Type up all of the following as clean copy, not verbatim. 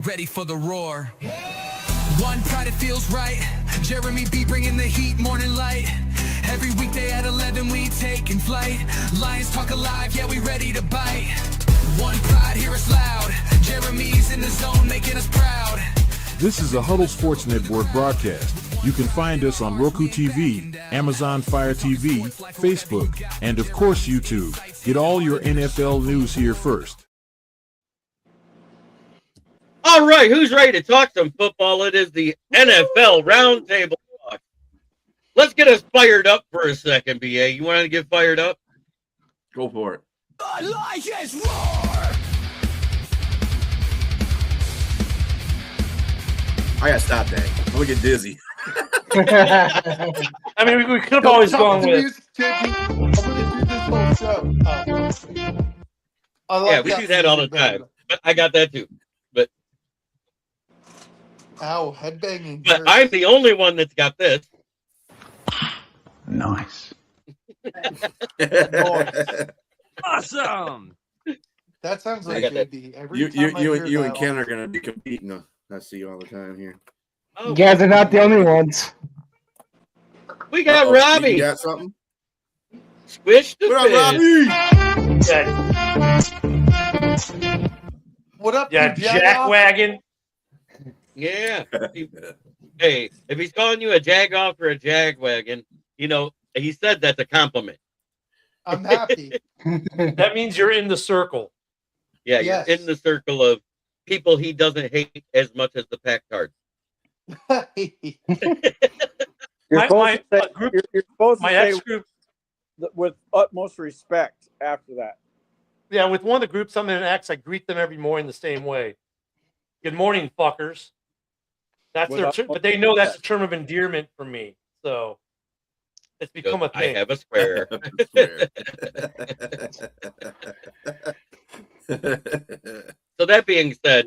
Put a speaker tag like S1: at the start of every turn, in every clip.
S1: Ready for the roar. One pride, it feels right. Jeremy B bringing the heat, morning light. Every weekday at 11 we taking flight. Lions talk alive, yeah, we ready to bite. One pride, hear us loud. Jeremy's in the zone, making us proud.
S2: This is a Huddle Sports Network broadcast. You can find us on Roku TV, Amazon Fire TV, Facebook, and of course YouTube. Get all your NFL news here first.
S3: All right, who's ready to talk some football? It is the NFL Roundtable talk. Let's get us fired up for a second, BA. You want to get fired up?
S4: Go for it.
S1: The Lions roar!
S4: I gotta stop that. I'm gonna get dizzy.
S5: I mean, we could have always gone with.
S6: I'm gonna do this whole show.
S3: Yeah, we do that all the time. But I got that too. But
S6: ow, headbanging.
S3: But I'm the only one that's got this.
S7: Nice.
S5: Awesome.
S6: That sounds like JB.
S4: You and Ken are gonna be competing. I see you all the time here.
S5: You guys are not the only ones.
S3: We got Robbie.
S4: You got something?
S3: Squish the
S4: What up,
S3: fish.
S6: What up,
S5: Yeah, jackwagon.
S3: Yeah. Hey, if he's calling you a jag-off or a jag-wagon, you know, he said that's a compliment.
S6: I'm happy.
S5: That means you're in the circle.
S3: Yeah,
S6: Yes.
S3: You're in the circle of people he doesn't hate as much as the pack cards.
S8: You're supposed to
S5: My
S8: say
S5: ex group.
S8: with utmost respect after that.
S5: Yeah, with one of the groups I'm in an X, I greet them every morning the same way. Good morning, fuckers. That's their but they know that's a term of endearment for me. So it's become a thing.
S3: I have a square. So that being said,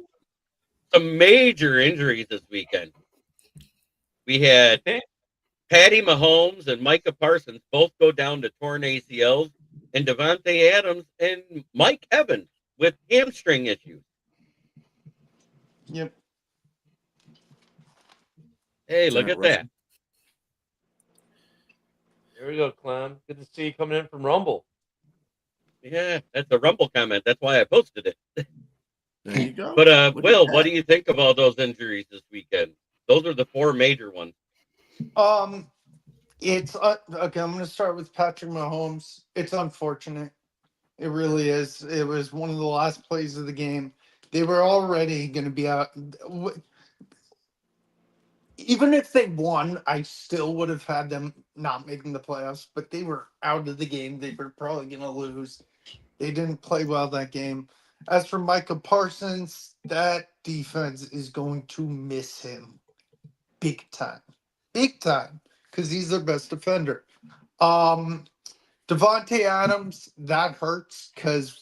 S3: some major injuries this weekend. We had Patty Mahomes and Micah Parsons both go down to torn ACLs, and Devontae Adams and Mike Evans with hamstring issues.
S6: Yep.
S3: Hey, look at that.
S5: There we go, Clem. Good to see you coming in from Rumble.
S3: Yeah, that's a Rumble comment. That's why I posted it.
S4: There you go.
S3: But Will, what do you think of all those injuries this weekend? Those are the four major ones.
S6: It's okay. I'm going to start with Patrick Mahomes. It's unfortunate. It really is. It was one of the last plays of the game. They were already going to be out. Even if they won, I still would have had them not making the playoffs. But they were out of the game. They were probably going to lose. They didn't play well that game. As for Micah Parsons, that defense is going to miss him big time. Big time. Because he's their best defender. Devontae Adams, that hurts because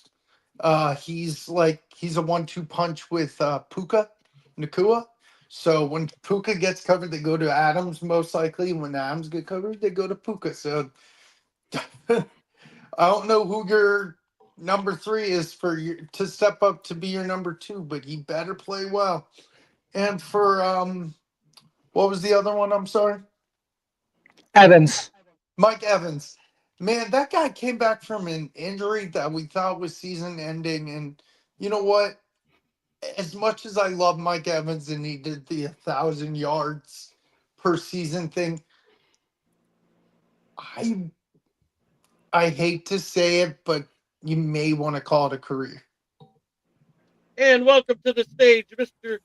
S6: he's a 1-2 punch with Puka Nacua. So when Puka gets covered, they go to Adams most likely. When Adams get covered, they go to Puka. So I don't know who your number 3 is for you to step up to be your number 2, but he better play well. And for what was the other one? I'm sorry.
S5: Evans.
S6: Mike Evans. Man, that guy came back from an injury that we thought was season ending. And you know what? As much as I love Mike Evans and he did the 1,000 yards per season thing, I hate to say it, but you may want to call it a career.
S3: And welcome to the stage, Mr.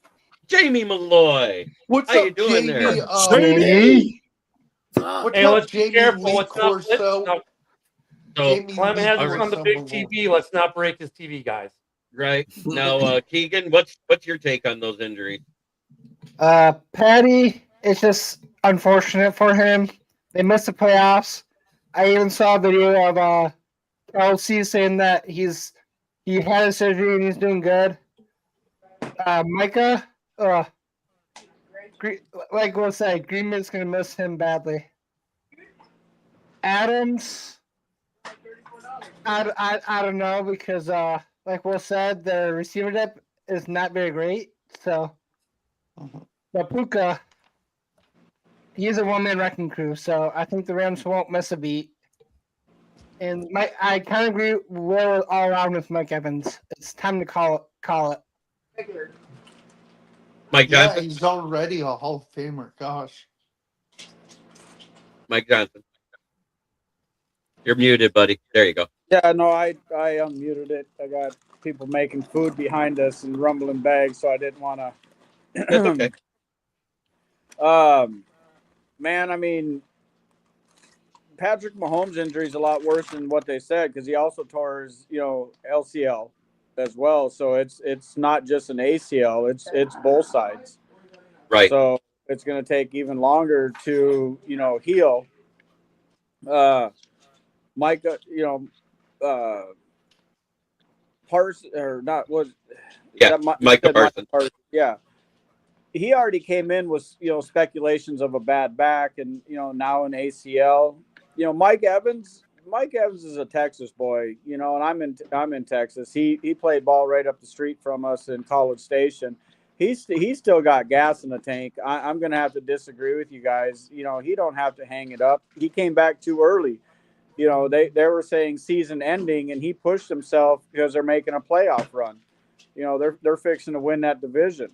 S3: Jamie Malloy.
S6: What's
S3: How
S6: up,
S3: you doing
S6: Jamie?
S3: there?
S6: What's
S5: Hey,
S6: up,
S5: let's be
S6: Jamie
S5: careful.
S6: Lee
S5: Let's not,
S6: Corso?
S3: So,
S6: Jamie
S5: Clem has
S6: Lee
S5: us on the big
S6: Corso.
S5: TV. Let's not break his TV, guys.
S3: right now, Keegan, what's your take on those injuries?
S9: Patty, it's just unfortunate for him. They missed the playoffs. I even saw a video of Kelsey saying that he had a surgery and he's doing good. Micah, like Will said, Greenman's going to miss him badly. Adams, I don't know because like Will said, the receiver depth is not very great. So, but Puka, he's a one-man wrecking crew. So I think the Rams won't miss a beat. And I kind of agree all around with Mike Evans. It's time to call it.
S3: Mike
S6: Yeah,
S3: Johnson.
S6: he's already a Hall of Famer. Gosh.
S3: Mike Johnson. You're muted, buddy. There you go.
S8: Yeah, no, I unmuted it. I got people making food behind us and rumbling bags, so I didn't want to.
S3: That's okay.
S8: Man, I mean, Patrick Mahomes' injury is a lot worse than what they said because he also tore his, LCL as well. So it's not just an ACL; it's both sides.
S3: Right.
S8: So it's going to take even longer to heal. Micah, Parsons or not was
S3: Micah Parsons.
S8: Yeah, he already came in with speculations of a bad back and now an ACL. Mike Evans is a Texas boy, and I'm in Texas. He played ball right up the street from us in College Station. He's still got gas in the tank. I'm going to have to disagree with you guys. He don't have to hang it up. He came back too early. They were saying season ending, and he pushed himself because they're making a playoff run. They're fixing to win that division.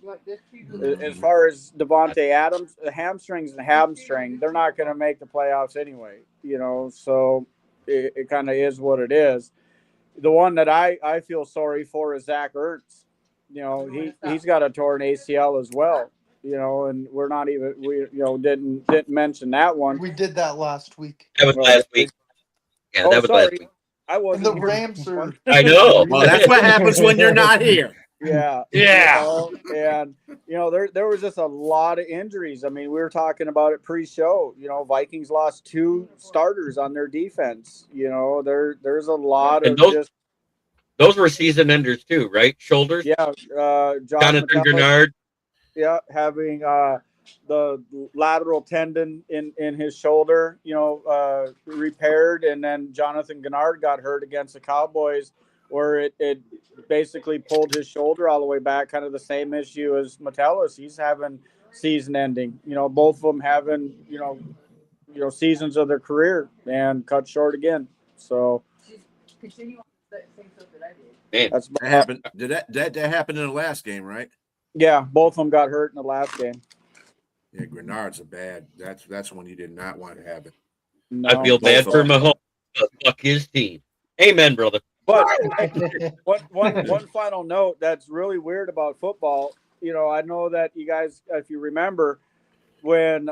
S8: As far as Devontae Adams, the hamstring's and hamstring, they're not going to make the playoffs anyway. So it kind of is what it is. The one that I feel sorry for is Zach Ertz. He's got a torn ACL as well. And we're not even didn't mention that one.
S6: We did that last week.
S3: That was last week. Yeah, that was last week.
S8: I wasn't.
S6: And the Rams are.
S3: I know.
S4: Well, that's what happens when you're not here.
S8: Yeah. And there was just a lot of injuries. I mean, we were talking about it pre-show. Vikings lost 2 starters on their defense. There's a lot
S3: And
S8: of
S3: those were season enders too, right? Shoulders.
S8: Yeah.
S3: Jonathan Grenard.
S8: Yeah, having the lateral tendon in his shoulder, repaired, and then Jonathan Grenard got hurt against the Cowboys, where it basically pulled his shoulder all the way back. Kind of the same issue as Metellus. He's having season ending. Both of them having seasons of their career and cut short again. So.
S3: Man,
S8: That's
S4: That happened. Did that happen in the last game, right?
S8: Yeah, both of them got hurt in the last game.
S4: Yeah, Grenard's a bad. That's one you did not want to have it.
S8: No.
S3: I feel bad for Mahomes. Fuck his team. Amen, brother.
S8: But one final note that's really weird about football. I know that you guys, if you remember, when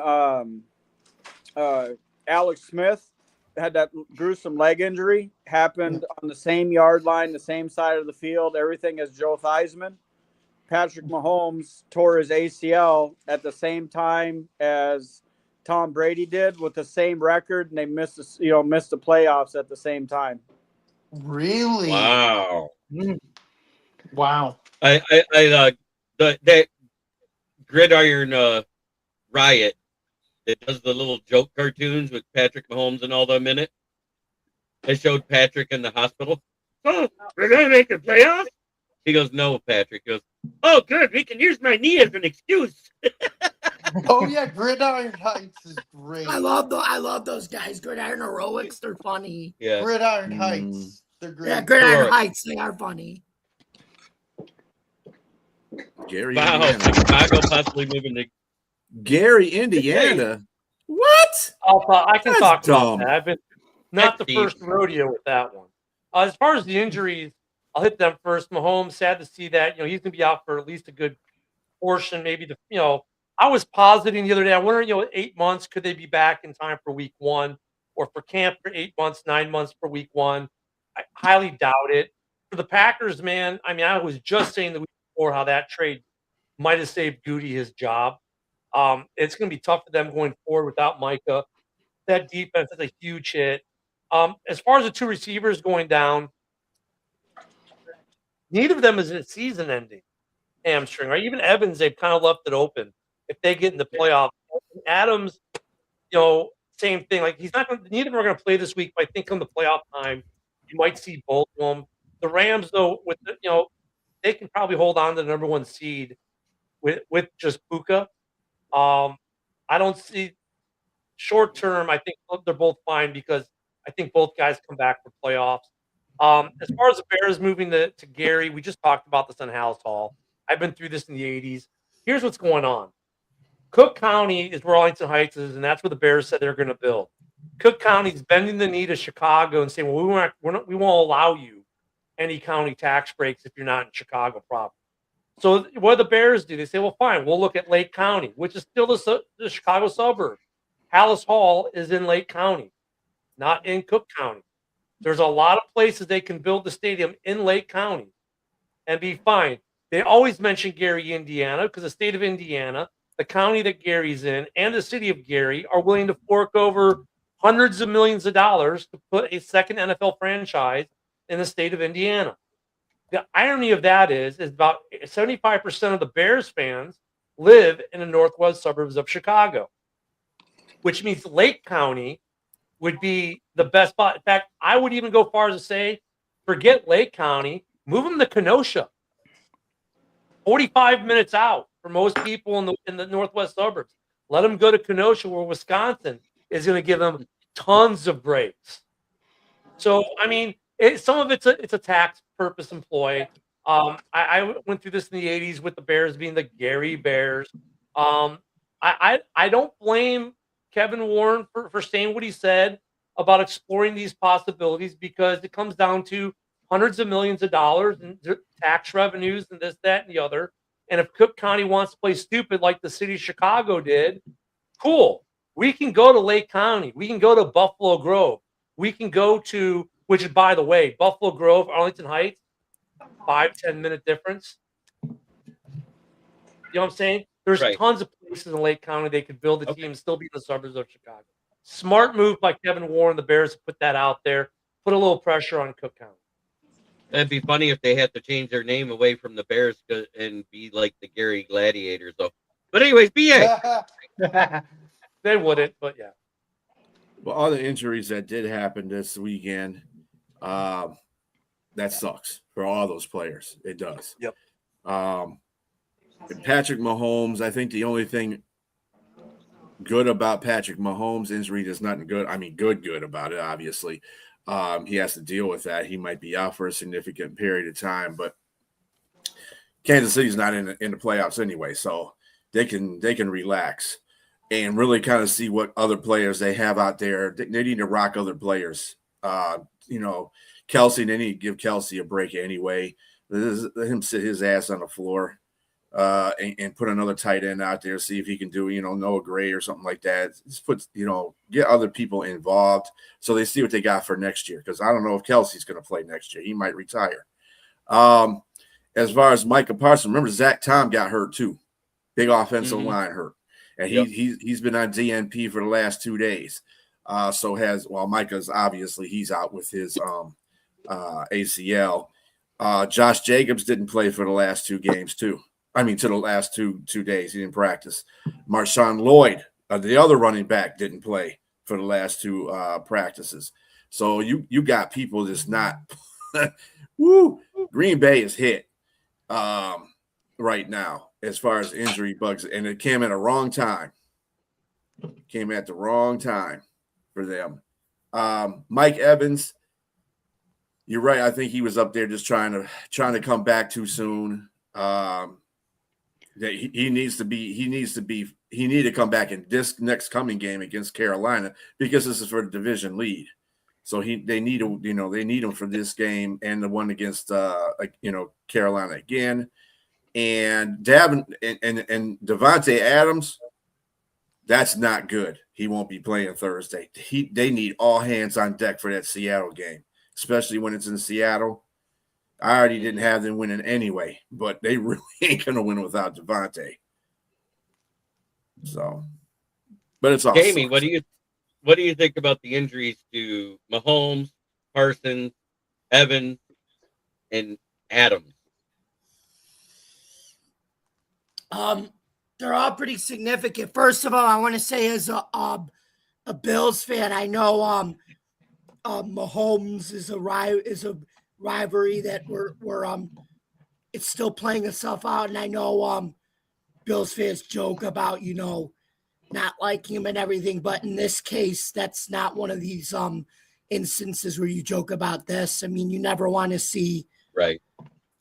S8: Alex Smith had that gruesome leg injury, happened on the same yard line, the same side of the field, everything as Joe Theismann. Patrick Mahomes tore his ACL at the same time as Tom Brady did with the same record, and they missed the playoffs at the same time.
S6: Really?
S3: Wow.
S6: Wow.
S3: That Gridiron Riot that does the little joke cartoons with Patrick Mahomes and all them in it. They showed Patrick in the hospital. Oh, we're gonna make the playoffs? He goes, no, Patrick. He goes, oh, good. We can use my knee as an excuse.
S6: Oh yeah, Gridiron Heights is great.
S7: I love those guys. Gridiron Heroics, they're funny.
S3: Yeah.
S6: Gridiron Heights, they're great.
S7: Yeah, Gridiron
S3: Sure.
S7: Heights, they are funny.
S4: Gary,
S3: Wow.
S4: Indiana.
S3: Chicago possibly moving to
S4: Gary, Indiana.
S8: What?
S5: I can
S4: That's
S5: talk
S4: dumb.
S5: about that. I've been not the
S3: That's
S5: first rodeo with that one. As far as the injuries, I'll hit them first. Mahomes, sad to see that. He's going to be out for at least a good portion. Maybe I was positing the other day. I wonder, 8 months, could they be back in time for week 1 or for camp for 8 months, 9 months for week 1? I highly doubt it. For the Packers, man, I mean, I was just saying the week before how that trade might have saved Goody his job. It's going to be tough for them going forward without Micah. That defense is a huge hit. As far as the 2 receivers going down, neither of them is a season-ending hamstring, right? Even Evans, they've kind of left it open if they get in the playoffs. Adams, same thing. Like he's not going. Neither of them are going to play this week, but I think come the playoff time, you might see both of them. The Rams, though, with they can probably hold on to the number 1 seed. with just Puka. I don't see short term. I think they're both fine because I think both guys come back for playoffs. As far as the Bears moving to Gary, we just talked about this on House Hall. I've been through this in the 80s. Here's what's going on. Cook County is where Arlington Heights is, and that's where the Bears said they're going to build. Cook County's bending the knee to Chicago and saying, well, we won't allow you any county tax breaks if you're not in Chicago proper. So what do the Bears do? They say, well, fine, we'll look at Lake County, which is still the Chicago suburb. Hallis Hall is in Lake County, not in Cook County. There's a lot of places they can build the stadium in Lake County and be fine. They always mention Gary, Indiana, because the state of Indiana, the county that Gary's in, and the city of Gary are willing to fork over hundreds of millions of dollars to put a second NFL franchise in the state of Indiana. The irony of that is about 75% of the Bears fans live in the northwest suburbs of Chicago, which means Lake County would be the best spot. In fact, I would even go far as to say, forget Lake County, move them to Kenosha. 45 minutes out for most people in the northwest suburbs. Let them go to Kenosha, where Wisconsin is going to give them tons of breaks. So, I mean, some of it's a tax purpose employ. I went through this in the 80s with the Bears being the Gary Bears. I don't blame Kevin Warren for saying what he said about exploring these possibilities, because it comes down to hundreds of millions of dollars in tax revenues and this, that, and the other. And if Cook County wants to play stupid like the city of Chicago did, cool. We can go to Lake County. We can go to Buffalo Grove. We can go to, which is, by the way, Buffalo Grove, Arlington Heights, 5-10 minute difference. You know what I'm saying? There's tons of places in Lake County they could build a team and still be in the suburbs of Chicago. Smart move by Kevin Warren, the Bears, to put that out there, put a little pressure on Cook County.
S3: It'd be funny if they had to change their name away from the Bears and be like the Gary Gladiators, though. But anyways, BA.
S5: They wouldn't, but yeah.
S4: Well, all the injuries that did happen this weekend, that sucks for all those players. It does.
S5: Yep.
S4: Patrick Mahomes, I think the only thing good about Patrick Mahomes' injury, there's nothing good. I mean, good about it, obviously. He has to deal with that. He might be out for a significant period of time, but Kansas City's not in the playoffs anyway, so they can relax and really kind of see what other players they have out there. They need to rock other players. Kelsey, they need to give Kelsey a break anyway. Let him sit his ass on the floor and put another tight end out there, see if he can do, Noah Gray or something like that. Just put, get other people involved so they see what they got for next year. Because I don't know if Kelsey's going to play next year. He might retire. As far as Micah Parsons, remember Zach Tom got hurt too. Big offensive line hurt. And he's been on DNP for the last 2 days. Micah's obviously he's out with his ACL. Josh Jacobs didn't play for the last 2 games too. I mean, to the last two days, he didn't practice. Marshawn Lloyd, the other running back, didn't play for the last 2 practices. So you got people that's not woo. Green Bay is hit right now as far as injury bugs, and it came at a wrong time. Came at the wrong time for them. Mike Evans, you're right. I think he was up there just trying to come back too soon. That he needed to come back in this next coming game against Carolina, because this is for the division lead. So they need him for this game and the one against Carolina again. And Devontae Adams, that's not good. He won't be playing Thursday. They need all hands on deck for that Seattle game, especially when it's in Seattle. I already didn't have them winning anyway, but they really ain't going to win without Devontae. So, but it's all.
S3: Jamie, what do you think about the injuries to Mahomes, Parsons, Evans, and Adams?
S7: They're all pretty significant. First of all, I want to say, as a Bills fan, I know Mahomes is a rivalry that we're it's still playing itself out, and I know Bills fans joke about, not liking him and everything, but in this case, that's not one of these instances where you joke about this. I mean, you never want to see
S3: Right.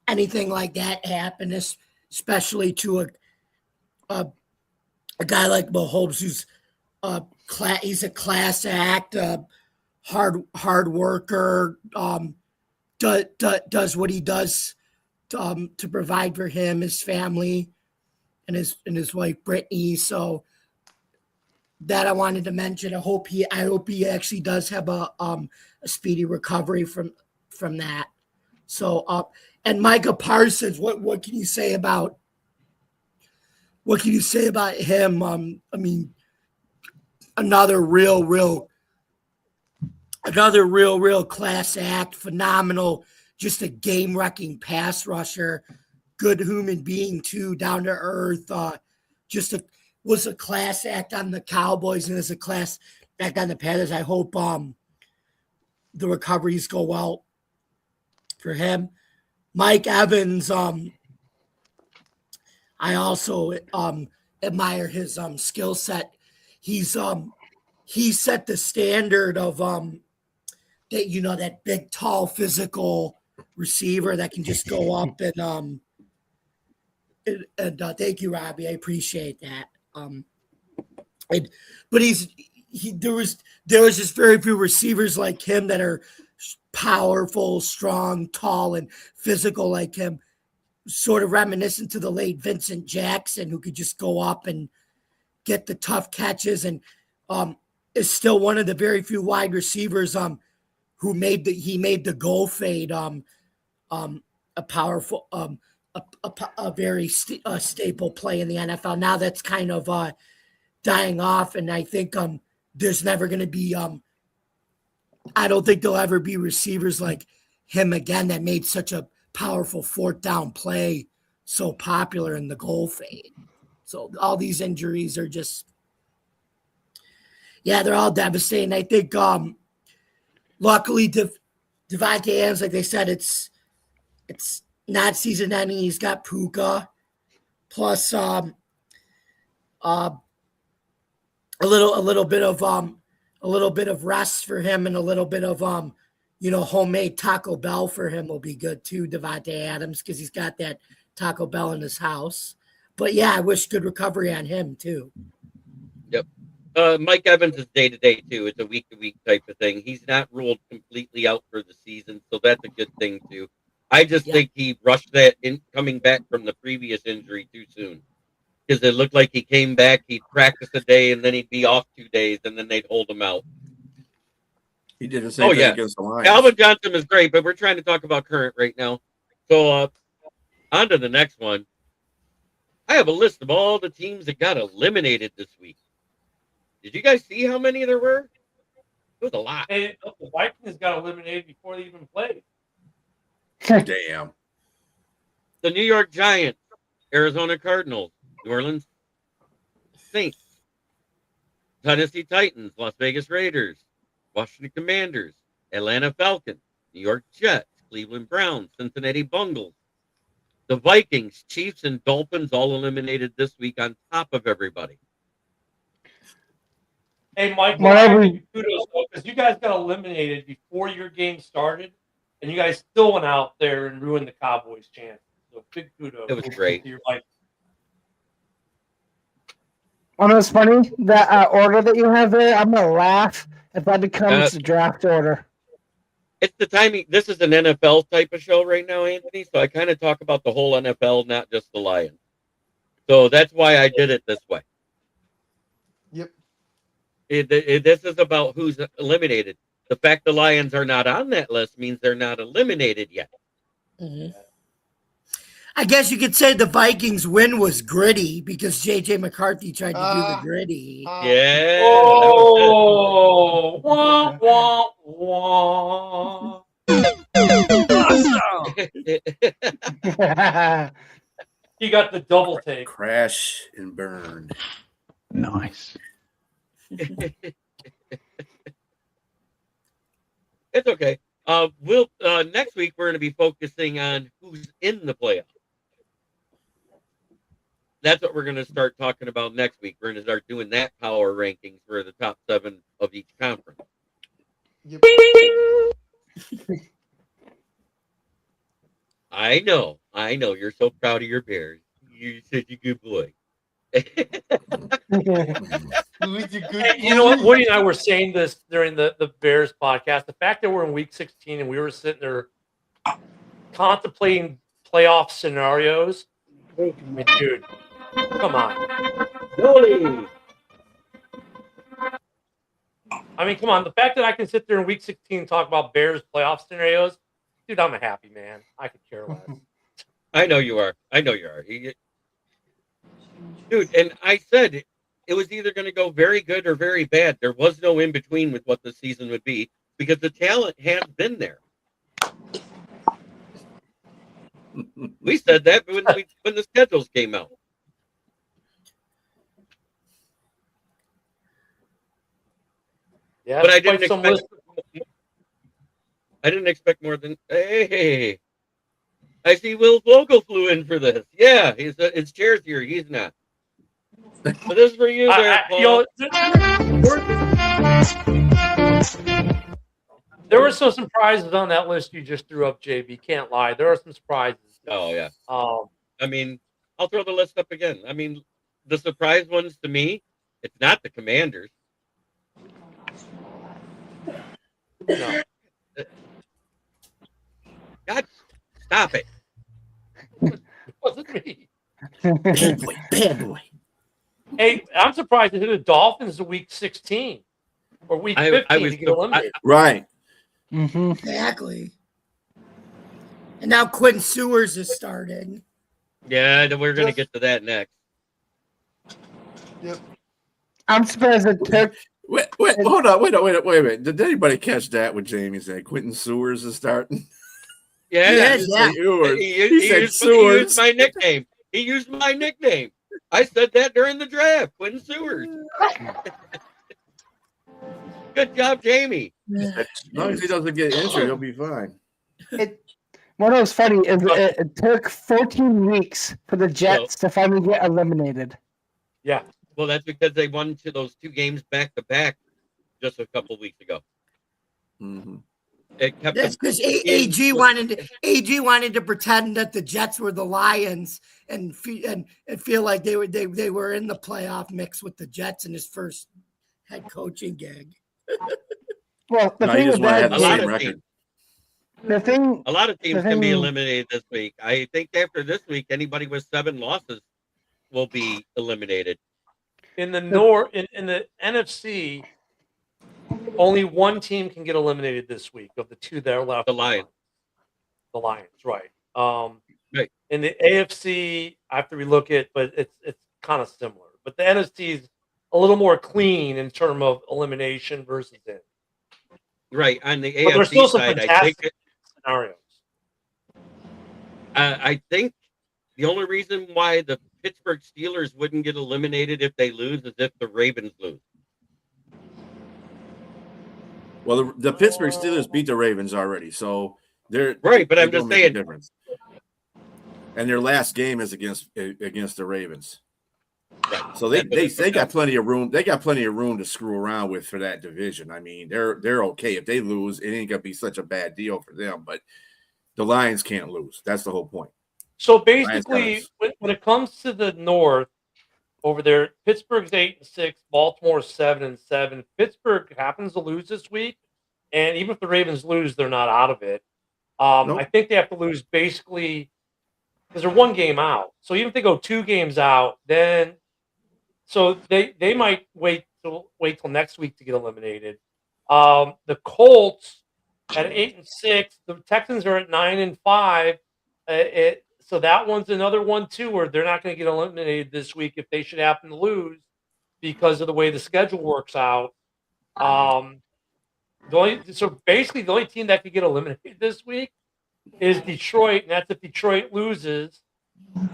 S7: anything like that happen, especially to a guy like Mahomes, who's he's a class act, hard worker, does what he does to provide for him, his family, and his wife Brittany. So that I wanted to mention. I hope he actually does have a speedy recovery from that. So and Micah Parsons, what can you say about him? I mean, another real class act, phenomenal, just a game-wrecking pass rusher, good human being too, down to earth, was a class act on the Cowboys and is a class act on the Panthers. I hope the recoveries go well for him. Mike Evans, I also admire his skill set. He set the standard of that big, tall, physical receiver that can just go up and thank you, Robbie. I appreciate that. But there was just very few receivers like him that are powerful, strong, tall, and physical like him. Sort of reminiscent to the late Vincent Jackson, who could just go up and get the tough catches, and is still one of the very few wide receivers who made the goal fade a powerful a very staple play in the NFL. Now that's kind of dying off, and I think there's never going to be I don't think there'll ever be receivers like him again that made such a powerful fourth down play so popular in the goal fade. So all these injuries are just, they're all devastating. I think luckily Devontae Adams, like they said, it's not season ending. He's got Puka, plus a little bit of rest for him, and a little bit of homemade Taco Bell for him will be good too, Devontae Adams, because he's got that Taco Bell in his house. But yeah, I wish good recovery on him too.
S3: Yep. Mike Evans is day to day too. It's a week to week type of thing. He's not ruled completely out for the season, so that's a good thing too. I just think he rushed that in coming back from the previous injury too soon, because it looked like he came back, he'd practice a day, and then he'd be off 2 days, and then they'd hold him out.
S4: He did the same thing against the Lions.
S3: Calvin Johnson is great, but we're trying to talk about current right now. So on to the next one. I have a list of all the teams that got eliminated this week. Did you guys see how many there were? It was a lot.
S5: Hey, the Vikings got eliminated before they even played.
S4: Damn.
S3: The New York Giants, Arizona Cardinals, New Orleans Saints, Tennessee Titans, Las Vegas Raiders, Washington Commanders, Atlanta Falcons, New York Jets, Cleveland Browns, Cincinnati Bengals, the Vikings, Chiefs, and Dolphins all eliminated this week on top of everybody.
S5: Hey, Mike, kudos because you guys got eliminated before your game started, and you guys still went out there and ruined the Cowboys' chance. So big kudos.
S3: It was great.
S9: Well, it's funny that order that you have there. I'm gonna laugh if that becomes the draft order.
S3: It's the timing. This is an NFL type of show right now, Anthony. So I kind of talk about the whole NFL, not just the Lions. So that's why I did it this way.
S6: Yep.
S3: This is about who's eliminated. The fact the Lions are not on that list means they're not eliminated yet.
S7: Mm-hmm. I guess you could say the Vikings win was gritty because J.J. McCarthy tried to do the gritty.
S3: Yeah.
S5: Oh, wah, wah, wah. He got the double take.
S4: Crash and burn.
S10: Nice.
S3: It's okay. We'll next week we're going to be focusing on who's in the playoffs. That's what we're going to start talking about next week. We're going to start doing that power rankings for the top 7 of each conference.
S6: Yep.
S3: I know. You're so proud of your Bears. You're such a good boy.
S6: Louis a good
S5: Hey, you know what?
S6: boy.
S5: Woody and I were saying this during the Bears podcast. The fact that we're in week 16 and we were sitting there contemplating playoff scenarios. I mean, dude, come on.
S3: Holy.
S5: I mean, come on. The fact that I can sit there in week 16 and talk about Bears playoff scenarios, dude, I'm a happy man. I could care less.
S3: I know you are. Dude, and I said it was either going to go very good or very bad. There was no in between with what the season would be because the talent has been there. We said that when the schedules came out.
S5: Yeah,
S3: But I
S5: quite some list.
S3: didn't expect more than hey. I see Will Vogel flew in for this. Yeah, his chair's here. He's not. But this is for you there, Paul.
S5: There were some surprises on that list you just threw up, JB. Can't lie. There are some surprises.
S3: Oh yeah. I mean, I'll throw the list up again. I mean, the surprise ones to me, it's not the Commanders.
S5: No.
S3: God, stop it.
S5: It wasn't me.
S7: Bad boy.
S5: Hey, I'm surprised that the Dolphins in week 16 or week 15 to get eliminated.
S4: Right.
S9: Mm-hmm.
S7: Exactly. And now Quentin Sewers is starting.
S3: Yeah, we're going to get to that next.
S6: Yep.
S9: I'm surprised it took.
S4: Wait, hold on. Wait a minute. Did anybody catch that when Jamie said Quentin Sewers is starting?
S3: Yeah,
S7: Yes, yeah.
S3: He
S4: said
S3: used
S4: Sewers.
S3: my nickname. He used my nickname. I said that during the draft. Quentin Sewers. Good job, Jamie.
S4: As long as he doesn't get injured, he'll be fine.
S9: What was funny is it took 14 weeks for the Jets to finally get eliminated.
S5: Yeah.
S3: Well, that's because they won those 2 games back to back just a couple weeks ago.
S4: Mm-hmm.
S3: It kept
S7: That's because AG wanted to pretend that the Jets were the Lions and feel like they were in the playoff mix with the Jets in his first head coaching gig.
S9: Well, the
S4: No,
S9: thing
S4: he just
S9: with
S4: want to have
S9: that,
S4: the
S3: A lot
S4: same
S3: of
S4: record.
S9: the thing,
S3: A lot of teams
S9: The
S3: can be
S9: thing-
S3: eliminated this week. I think after this week, anybody with 7 losses will be eliminated.
S5: In the in the NFC, only one team can get eliminated this week of the 2 that are left.
S3: The Lions.
S5: The Lions, right.
S3: Right.
S5: In the AFC, I have to relook it, but it's kind of similar. But the NFC is a little more clean in terms of elimination versus in.
S3: Right. On the
S5: But there's still
S3: AFC
S5: some
S3: side,
S5: fantastic scenarios.
S3: I think the only reason why the Pittsburgh Steelers wouldn't get eliminated if they lose is if the Ravens lose.
S4: Well, the Pittsburgh Steelers beat the Ravens already, so they're
S3: Right, but
S4: they
S3: I'm
S4: don't
S3: just
S4: make a
S3: saying.
S4: difference. And their last game is against the Ravens,
S3: Right.
S4: so they got plenty of room. They got plenty of room to screw around with for that division. I mean, they're okay if they lose. It ain't gonna be such a bad deal for them. But the Lions can't lose. That's the whole point.
S5: So basically, when it comes to the North, over there, Pittsburgh's 8-6, Baltimore's 7-7. Pittsburgh happens to lose this week, and even if the Ravens lose, they're not out of it.
S4: Nope.
S5: I think they have to lose basically because they're 1 game out. So even if they go 2 games out, then so they might wait till next week to get eliminated. The Colts at 8-6, the Texans are at 9-5. So that one's another one too, where they're not going to get eliminated this week if they should happen to lose because of the way the schedule works out. So basically, the only team that could get eliminated this week is Detroit, and that's if Detroit loses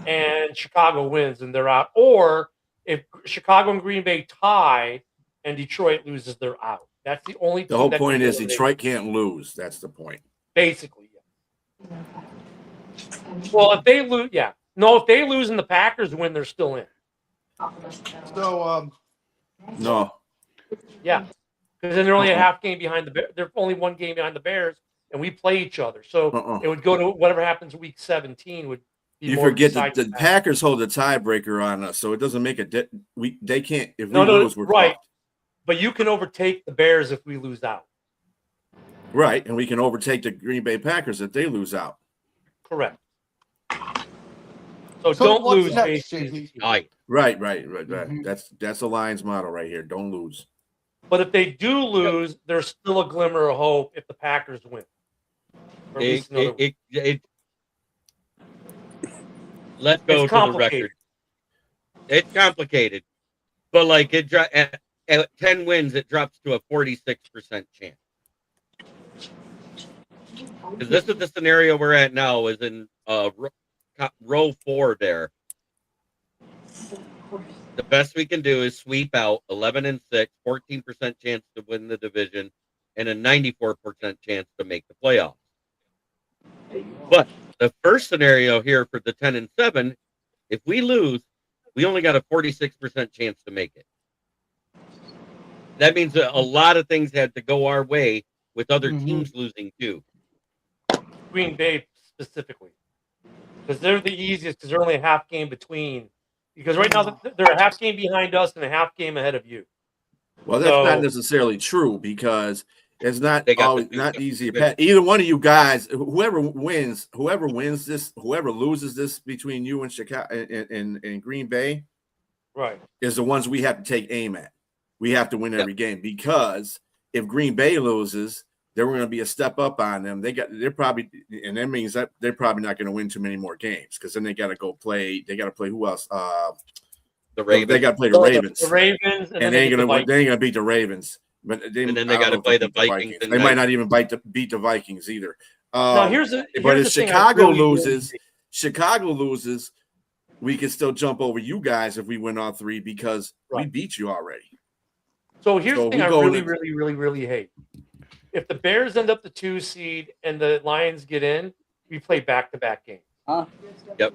S5: and Chicago wins and they're out, or if Chicago and Green Bay tie and Detroit loses, they're out. That's the only.
S4: The whole point is Detroit can't lose. That's the point.
S5: Basically, yeah. Well, if they lose, yeah. No, if they lose and the Packers win, they're still in.
S6: So
S4: No.
S5: Yeah, because then they're only a half game behind the Bears. They're only one game behind the Bears, and we play each other. So it would go to whatever happens week 17 would be
S4: You
S5: more
S4: forget that
S5: deciding
S4: the
S5: factor.
S4: Packers hold the tiebreaker on us, so it doesn't make a they can't if
S5: No,
S4: we lose, we're
S5: right.
S4: fucked.
S5: But you can overtake the Bears if we lose out.
S4: Right, and we can overtake the Green Bay Packers if they lose out.
S5: Correct. So don't
S6: what's
S5: lose.
S6: next,
S5: basically.
S6: JP?
S4: Right.
S5: Mm-hmm.
S4: That's the Lions model right here. Don't lose.
S5: But if they do lose, there's still a glimmer of hope if the Packers win. Or at least another win.
S3: Let's go
S5: It's
S3: to the
S5: complicated.
S3: record. It's complicated, but like at 10 wins, it drops to a 46% chance. Because this is the scenario we're at now, is in row 4 there. The best we can do is sweep out 11-6, 14% chance to win the division, and a 94% chance to make the playoffs. But the first scenario here for the 10-7, if we lose, we only got a 46% chance to make it. That means that a lot of things had to go our way with other teams losing too.
S5: Green Bay specifically. Because they're the easiest because they're only a half game between. Because right now they're a half game behind us and a half game ahead of you.
S4: Well, that's not necessarily true because it's not always not easy. Either one of you guys, whoever loses this between you and Chicago and Green Bay,
S5: right,
S4: is the ones we have to take aim at. We have to win every game because if Green Bay loses, they're going to be a step up on them. They're probably, and that means that they're probably not going to win too many more games because then they got to go play. They got to play who else?
S3: The Ravens.
S4: They got to play the Ravens.
S5: The Ravens,
S4: and they ain't going to beat the Ravens. But
S3: then they got to play the Vikings.
S4: They might not even beat the Vikings either.
S5: Now here's
S4: but if Chicago loses, we can still jump over you guys if we win all three because we beat you already.
S5: So here's the thing I really hate. If the Bears end up the 2 seed and the Lions get in, we play back-to-back games.
S3: Yep.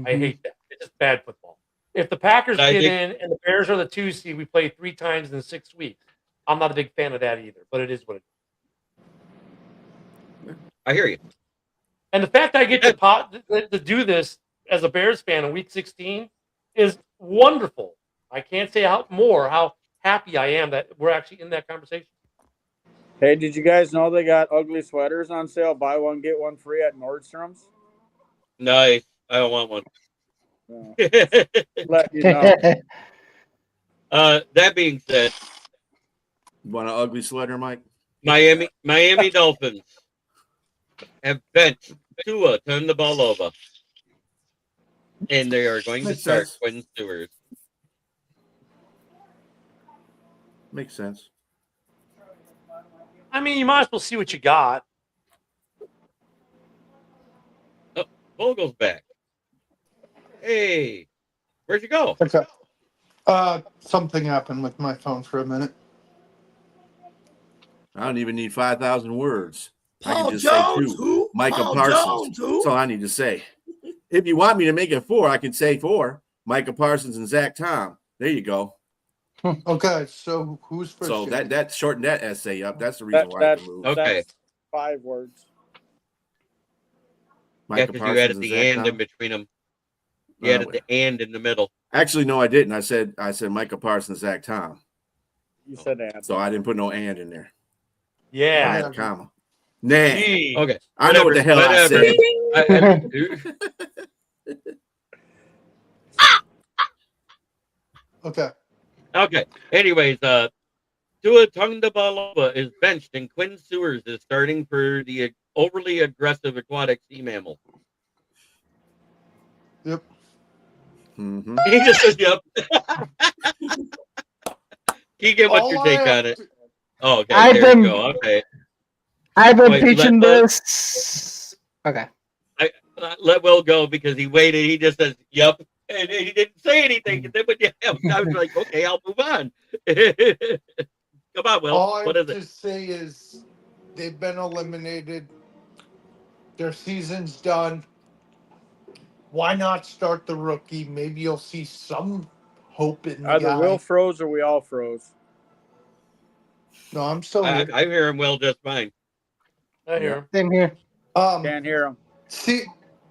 S5: I hate that. It's just bad football. If the Packers get in and the Bears are the 2 seed, we play 3 times in 6 weeks. I'm not a big fan of that either, but it is what it is.
S3: I hear you.
S5: And the fact that I get to do this as a Bears fan in Week 16 is wonderful. I can't say how happy I am that we're actually in that conversation.
S8: Hey, did you guys know they got ugly sweaters on sale? Buy one, get one free at Nordstrom's.
S3: Nice. I don't want one.
S8: No. Let you know.
S3: That being said,
S4: you want an ugly sweater, Mike?
S3: Miami Dolphins have benched Tua, turn the ball over, and they are going to start Quinn Stewart.
S4: Makes sense.
S5: I mean, you might as well see what you got.
S3: Oh, Vogel's back. Hey, where'd you go?
S6: Okay. Something happened with my phone for a minute.
S4: I don't even need 5,000 words. I
S7: Paul
S4: can just
S7: Jones,
S4: say 2.
S7: who?
S4: Micah
S7: Paul
S4: Parsons.
S7: Jones, who?
S4: That's all I need to say. If you want me to make it 4, I can say 4. Micah Parsons and Zach Tom. There you go.
S6: Okay, so who's first?
S4: So that shortened that essay up. That's the reason why I can lose.
S3: Okay.
S8: That's 5 words.
S3: Yeah, because you added the and in between them. You added the and in the middle.
S4: Actually, no, I didn't. I said Micah Parsons, Zach Tom.
S8: You said and.
S4: So I didn't put no and in there.
S5: Yeah.
S4: I had a comma. Nah.
S3: Okay.
S4: I know what the hell I said.
S6: Okay.
S3: Okay. Anyways, Tua Tagovailoa is benched and Quinn Sewers is starting for the overly aggressive aquatic sea mammal.
S6: Yep.
S4: Mm-hmm.
S3: He just says, "Yep." Keegan, what's your take on it? Oh, okay. There you go. Okay.
S9: I've been preaching this. Okay.
S3: Let Will go because he waited. He just says, "Yep," and he didn't say anything. And then when you I was like, "Okay, I'll move on." Come on, Will.
S6: All
S3: What
S6: I
S3: is
S6: have
S3: it?
S6: to say is they've been eliminated. Their season's done. Why not start the rookie? Maybe you'll see some hope in the
S8: Either
S6: guy.
S8: Will froze or we all froze.
S6: No, I'm still
S3: I
S6: here.
S3: hear him well just fine.
S5: I hear him.
S9: Same here.
S8: Can't hear him.
S6: See,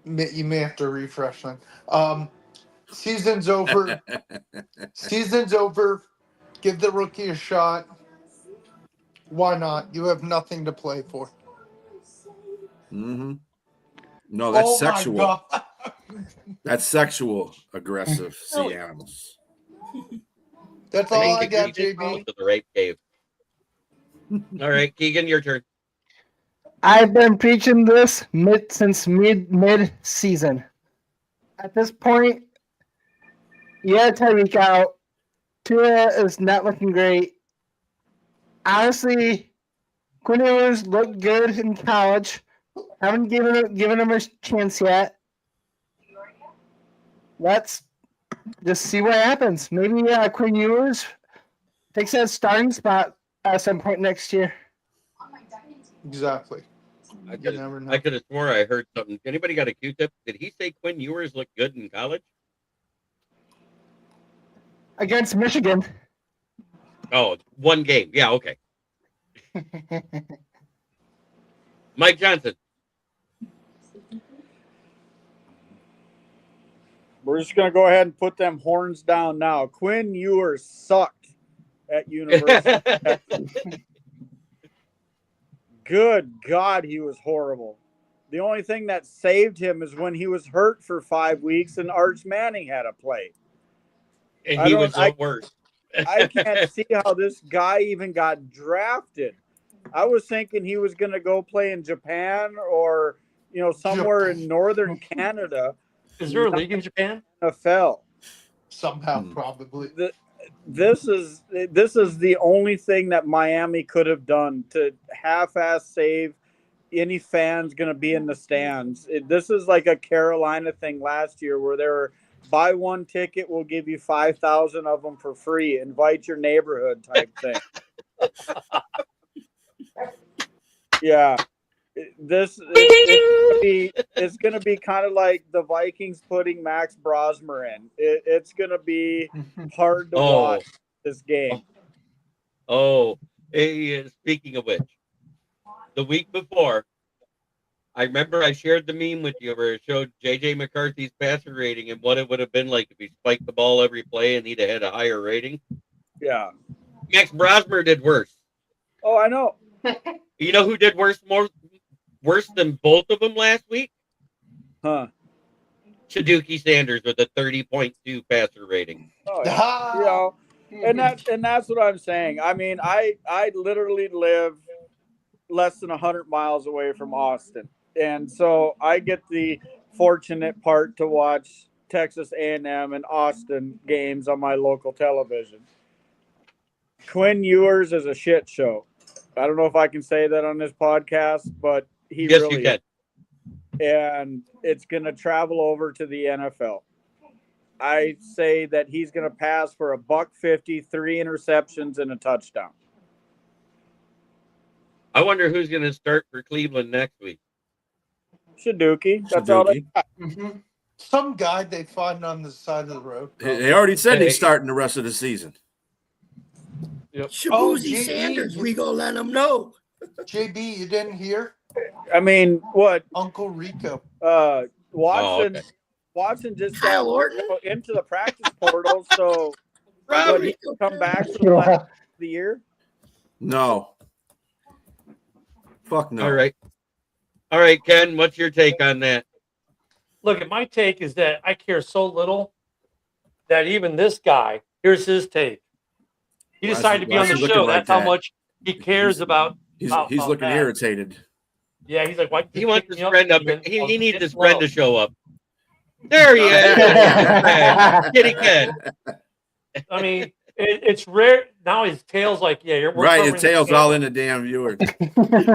S6: you may have to refresh then. Season's over. Season's over. Give the rookie a shot. Why not? You have nothing to play for.
S4: Mm-hmm. No, that's
S6: Oh
S4: sexual.
S6: my God.
S4: That's sexual aggressive sea animals.
S6: That's all I
S3: think
S6: got,
S3: you just called
S6: JB.
S3: to the rape cave. All right, Keegan, your turn.
S9: I've been preaching this since mid season. At this point, yeah, Tyreek out. Tua is not looking great. Honestly, Quinn Ewers looked good in college. Haven't given him a chance yet. Let's just see what happens. Maybe Quinn Ewers takes that starting spot at some point next year.
S6: Exactly.
S3: I
S6: You
S3: could
S6: never know.
S3: have swore I heard something. Anybody got a Q-tip? Did he say Quinn Ewers looked good in college?
S9: Against Michigan.
S3: Oh, one game. Yeah, okay. Mike Johnson.
S8: We're just gonna go ahead and put them horns down now. Quinn Ewers sucked at University. Good God, he was horrible. The only thing that saved him is when he was hurt for 5 weeks and Arch Manning had to play.
S3: And he was the worst.
S8: I can't see how this guy even got drafted. I was thinking he was going to go play in Japan or, somewhere in northern Canada.
S5: Is there a league in Japan?
S8: NFL.
S6: Somehow, probably.
S8: This is the only thing that Miami could have done to half-ass save any fans going to be in the stands. This is like a Carolina thing last year where they were buy one ticket, we'll give you 5,000 of them for free. Invite your neighborhood type thing. Yeah. It's going to be kind of like the Vikings putting Max Brosmer in. It's going to be hard to watch this game.
S3: Oh, hey, speaking of which, the week before, I remember I shared the meme with you where it showed J.J. McCarthy's passer rating and what it would have been like if he spiked the ball every play and he'd have had a higher rating.
S8: Yeah.
S3: Max Brosmer did worse.
S8: Oh, I know.
S3: You know who did worse than both of them last week?
S8: Huh.
S3: Shaduki Sanders with a 30.2 passer rating.
S8: Oh, yeah. And that's what I'm saying. I mean, I literally live less than 100 miles away from Austin. And so I get the fortunate part to watch Texas A&M and Austin games on my local television. Quinn Ewers is a shit show. I don't know if I can say that on this podcast, but he
S3: yes,
S8: really
S3: you can.
S8: is. And it's going to travel over to the NFL. I say that he's going to pass for $150, 3 interceptions, and a touchdown.
S3: I wonder who's going to start for Cleveland next week.
S8: Shaduki. That's all they got.
S6: Mm-hmm. Some guy they find on the side of the road.
S4: They already said he's starting the rest of the season.
S5: Yep.
S7: Shabuzi Sanders, we gonna let him know.
S6: JB, you didn't hear?
S8: I mean, what?
S6: Uncle Rico.
S8: Watson.
S3: okay.
S8: Watson just
S7: Kyle
S8: got
S7: Orton?
S8: into the practice portal, so
S3: Rob,
S8: he can come back for the last of the year.
S4: No. Fuck no.
S3: All right, Ken, what's your take on that?
S5: Look, my take is that I care so little that even this guy, here's his take. He decided to be on the show. That's how much he cares about.
S4: He's looking
S5: that.
S4: irritated.
S5: Yeah, he's like, why?
S3: He wants his friend up. He needs his friend to show up. There he is. Kitty Ken.
S5: I mean, it's rare. Now his tail's like, yeah, we're
S4: Right, his tail's all in the damn viewer.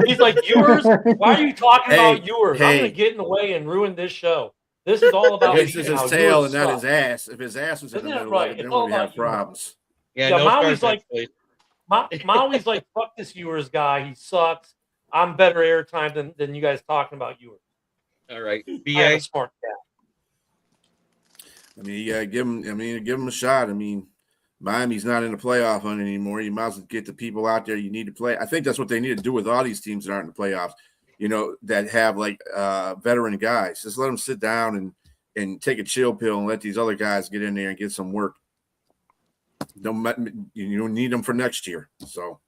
S5: He's like, Ewers? Why are you talking about Ewers? I'm
S4: hey.
S5: going to get in the way and ruin this show. This is all about
S4: This is his tail and not his ass. If his ass was in
S5: Isn't
S4: the
S5: that
S4: middle
S5: right?
S4: of it, then
S5: It's all
S4: we'd have
S5: about you.
S4: problems.
S3: Yeah,
S5: Yeah,
S3: no
S5: Maui's
S3: Star
S5: like-
S3: Trek, please.
S5: Maui's like, fuck this Ewers guy. He sucks. I'm better airtime than you guys talking about Ewers.
S3: All right.
S5: I'm
S3: BA.
S5: a smart guy.
S4: I mean, you gotta give him. I mean, give him a shot. I mean, Miami's not in the playoff hunt anymore. You might as well get the people out there you need to play. I think that's what they need to do with all these teams that aren't in the playoffs. You know, that have like veteran guys. Just let them sit down and take a chill pill and let these other guys get in there and get some work. You don't need them for next year. So,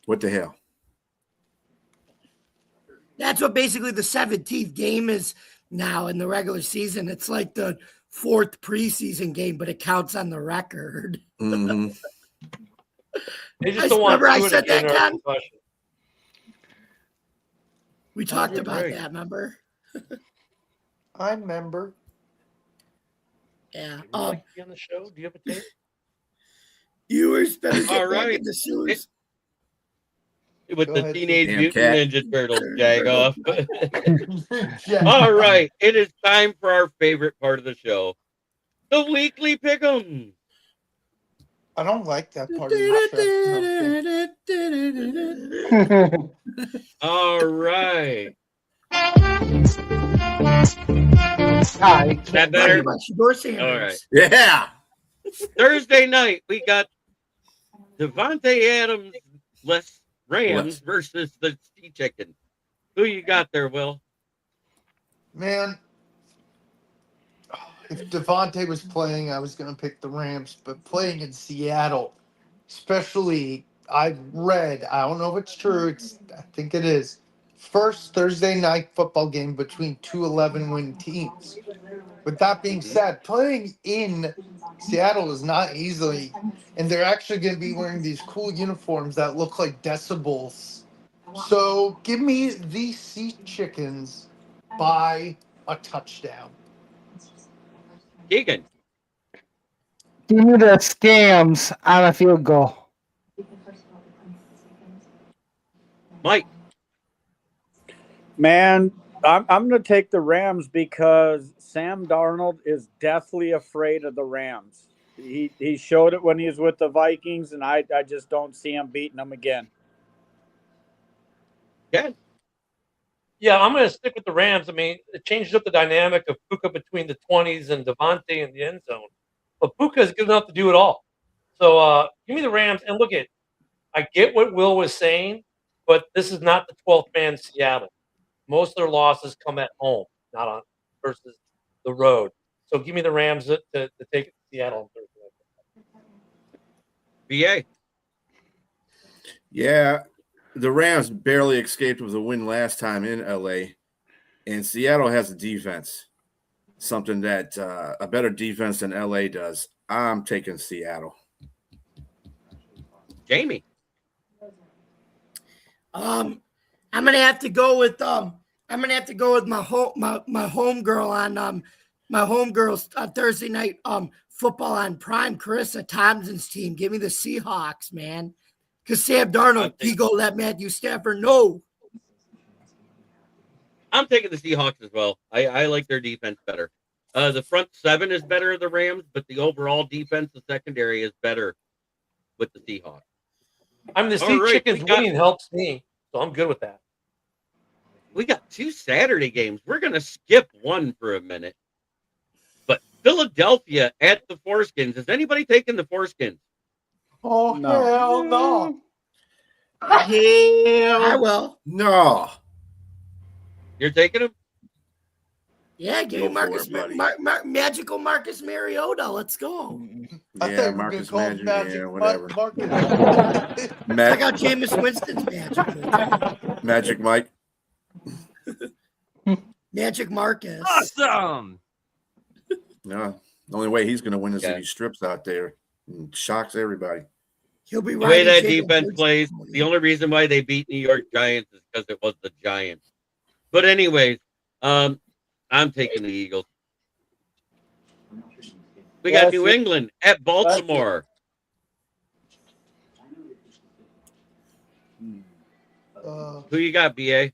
S4: what the hell?
S7: That's what basically the 17th game is now in the regular season. It's like the 4th preseason game, but it counts on the record.
S4: Mm-hmm.
S5: They just don't want
S7: Remember I
S5: to
S7: said that, Ken?
S5: concussion.
S7: We talked
S5: you're
S7: about
S5: right.
S7: that, remember?
S6: I remember.
S7: Yeah.
S5: Would you like to be on the show? Do you have a tape?
S7: Viewers better get
S3: All
S7: back
S3: right.
S7: in the sewers.
S3: With
S6: Go
S3: the
S6: ahead,
S3: Teenage
S4: Damn
S3: Mutant
S4: cat.
S3: Ninja Turtles jag off.
S6: Yeah.
S3: All right, it is time for our favorite part of the show, the weekly pick'em.
S6: I don't like that part of the show.
S3: All right,
S9: Hi.
S3: that better?
S7: Dorsey
S3: All right.
S4: Yeah.
S3: Thursday night we got Devontae Adams, Rams
S4: Les.
S3: versus the Sea Chicken. Who you got there, Will?
S6: Man, if Devontae was playing, I was going to pick the Rams, but playing in Seattle, especially, I've read, I don't know if it's true, I think it is, first Thursday night football game between two 11-win teams. With that being said, playing in Seattle is not easily, and they're actually going to be wearing these cool uniforms that look like decibels. So give me the Sea Chickens by a touchdown.
S3: Keegan.
S9: Give me the scams on a field goal.
S3: Mike.
S8: Man, I'm going to take the Rams because Sam Darnold is deathly afraid of the Rams. He showed it when he was with the Vikings, and I just don't see him beating them again.
S3: Ken.
S5: Yeah, I'm going to stick with the Rams. I mean, it changes up the dynamic of Puka between the 20s and Devontae in the end zone. But Puka is good enough to do it all. So give me the Rams. And look at, I get what Will was saying, but this is not the 12th man Seattle. Most of their losses come at home, not on versus the road. So give me the Rams to take it to Seattle on Thursday.
S3: BA.
S4: Yeah. The Rams barely escaped with a win last time in LA, and Seattle has a defense, something that a better defense than LA does. I'm taking Seattle.
S3: Jamie.
S7: I'm gonna have to go with my homegirl on my homegirls on Thursday night football on Prime, Carissa Thompson's team. Give me the Seahawks, man. Because Sam Darnold, he go let Matthew Stafford know.
S3: I'm taking the Seahawks as well. I like their defense better. The front seven is better of the Rams, but the overall defense, the secondary is better with the Seahawks.
S5: I'm the Sea Chickens winning helps me, so I'm good with that.
S3: We got 2 Saturday games. We're going to skip one for a minute. But Philadelphia at the Foreskins. Is anybody taking the Foreskins?
S6: Oh,
S8: No.
S6: hell no.
S7: I will.
S4: No.
S3: You're taking them?
S7: Yeah, give
S4: Go
S7: me
S4: for
S7: Marcus,
S4: it, buddy.
S7: magical Marcus Mariota. Let's go.
S6: I
S4: Yeah,
S6: thought we were
S4: Marcus
S6: gonna call him
S4: Magic. Yeah, whatever.
S6: Marcus.
S7: I got Jameis Winston's magic.
S4: Magic Mike.
S7: Magic Marcus.
S10: Awesome.
S4: No. The only way he's going to win is
S3: Yeah.
S4: if he strips out there and shocks everybody.
S7: He'll be
S3: The way that
S7: riding
S3: defense
S7: Jacobs.
S3: plays, the only reason why they beat New York Giants is because it was the Giants. But anyways, I'm taking the Eagles. We got New England at Baltimore. Who you got, BA?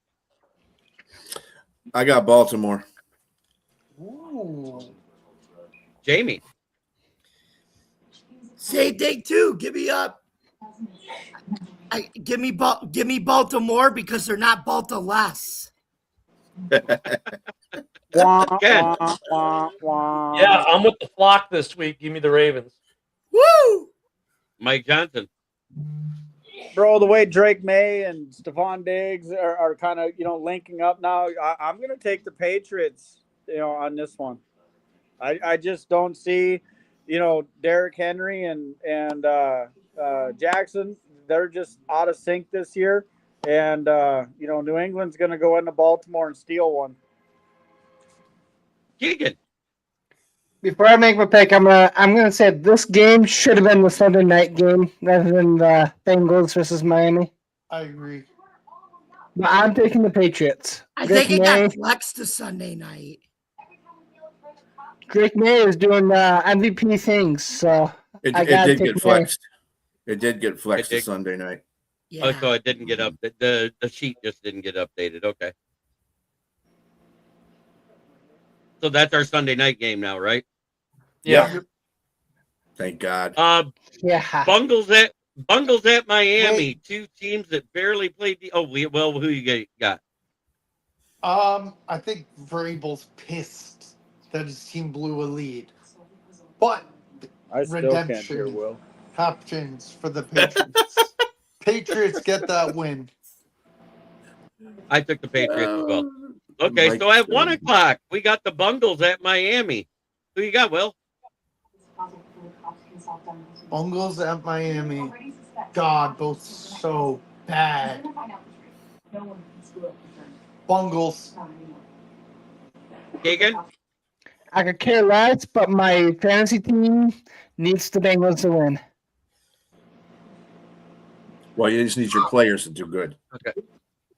S4: I got Baltimore.
S6: Ooh.
S3: Jamie.
S7: Same thing too. Give me up. Give me Baltimore because they're not Balta less.
S8: Wah,
S3: Ken.
S8: wah, wah, wah.
S5: Yeah, I'm with the flock this week. Give me the Ravens.
S7: Woo!
S3: Mike Johnson.
S8: Bro, the way Drake May and Stephon Diggs are kind of, linking up now, I'm going to take the Patriots, on this one. I just don't see, Derrick Henry and Jackson. They're just out of sync this year. And, New England's going to go into Baltimore and steal one.
S3: Keegan.
S9: Before I make my pick, I'm gonna say this game should have been the Sunday night game rather than the Bengals versus Miami.
S6: I agree.
S9: But I'm taking the Patriots.
S7: I
S9: Drake
S7: think it
S9: May,
S7: got flexed to Sunday night.
S9: Drake May is doing MVP things, so
S4: It
S9: I gotta
S4: did
S9: take
S4: get
S9: May.
S4: flexed. It did get flexed
S3: It
S4: to
S3: did.
S4: Sunday night.
S7: Yeah.
S3: Oh, so it didn't get up. The sheet just didn't get updated. Okay. So that's our Sunday night game now, right?
S5: Yeah.
S4: Thank God.
S9: Yeah.
S3: Bungles at Miami.
S6: Wait.
S3: Two teams that barely played. Who you got?
S6: I think Vrabel's pissed that his team blew a lead, but
S8: I still can't
S6: redemption
S8: hear Will.
S6: happens for the Patriots. Patriots get that win.
S3: I took the Patriots as well. Okay,
S4: Mike
S3: so at 1
S4: Jones.
S3: o'clock, we got the Bungles at Miami. Who you got, Will?
S6: Bungles at Miami. God, both so bad. Bungles.
S3: Keegan?
S9: I could care less, but my fantasy team needs the Bengals to win.
S4: Well, you just need your players to do good.
S3: Okay.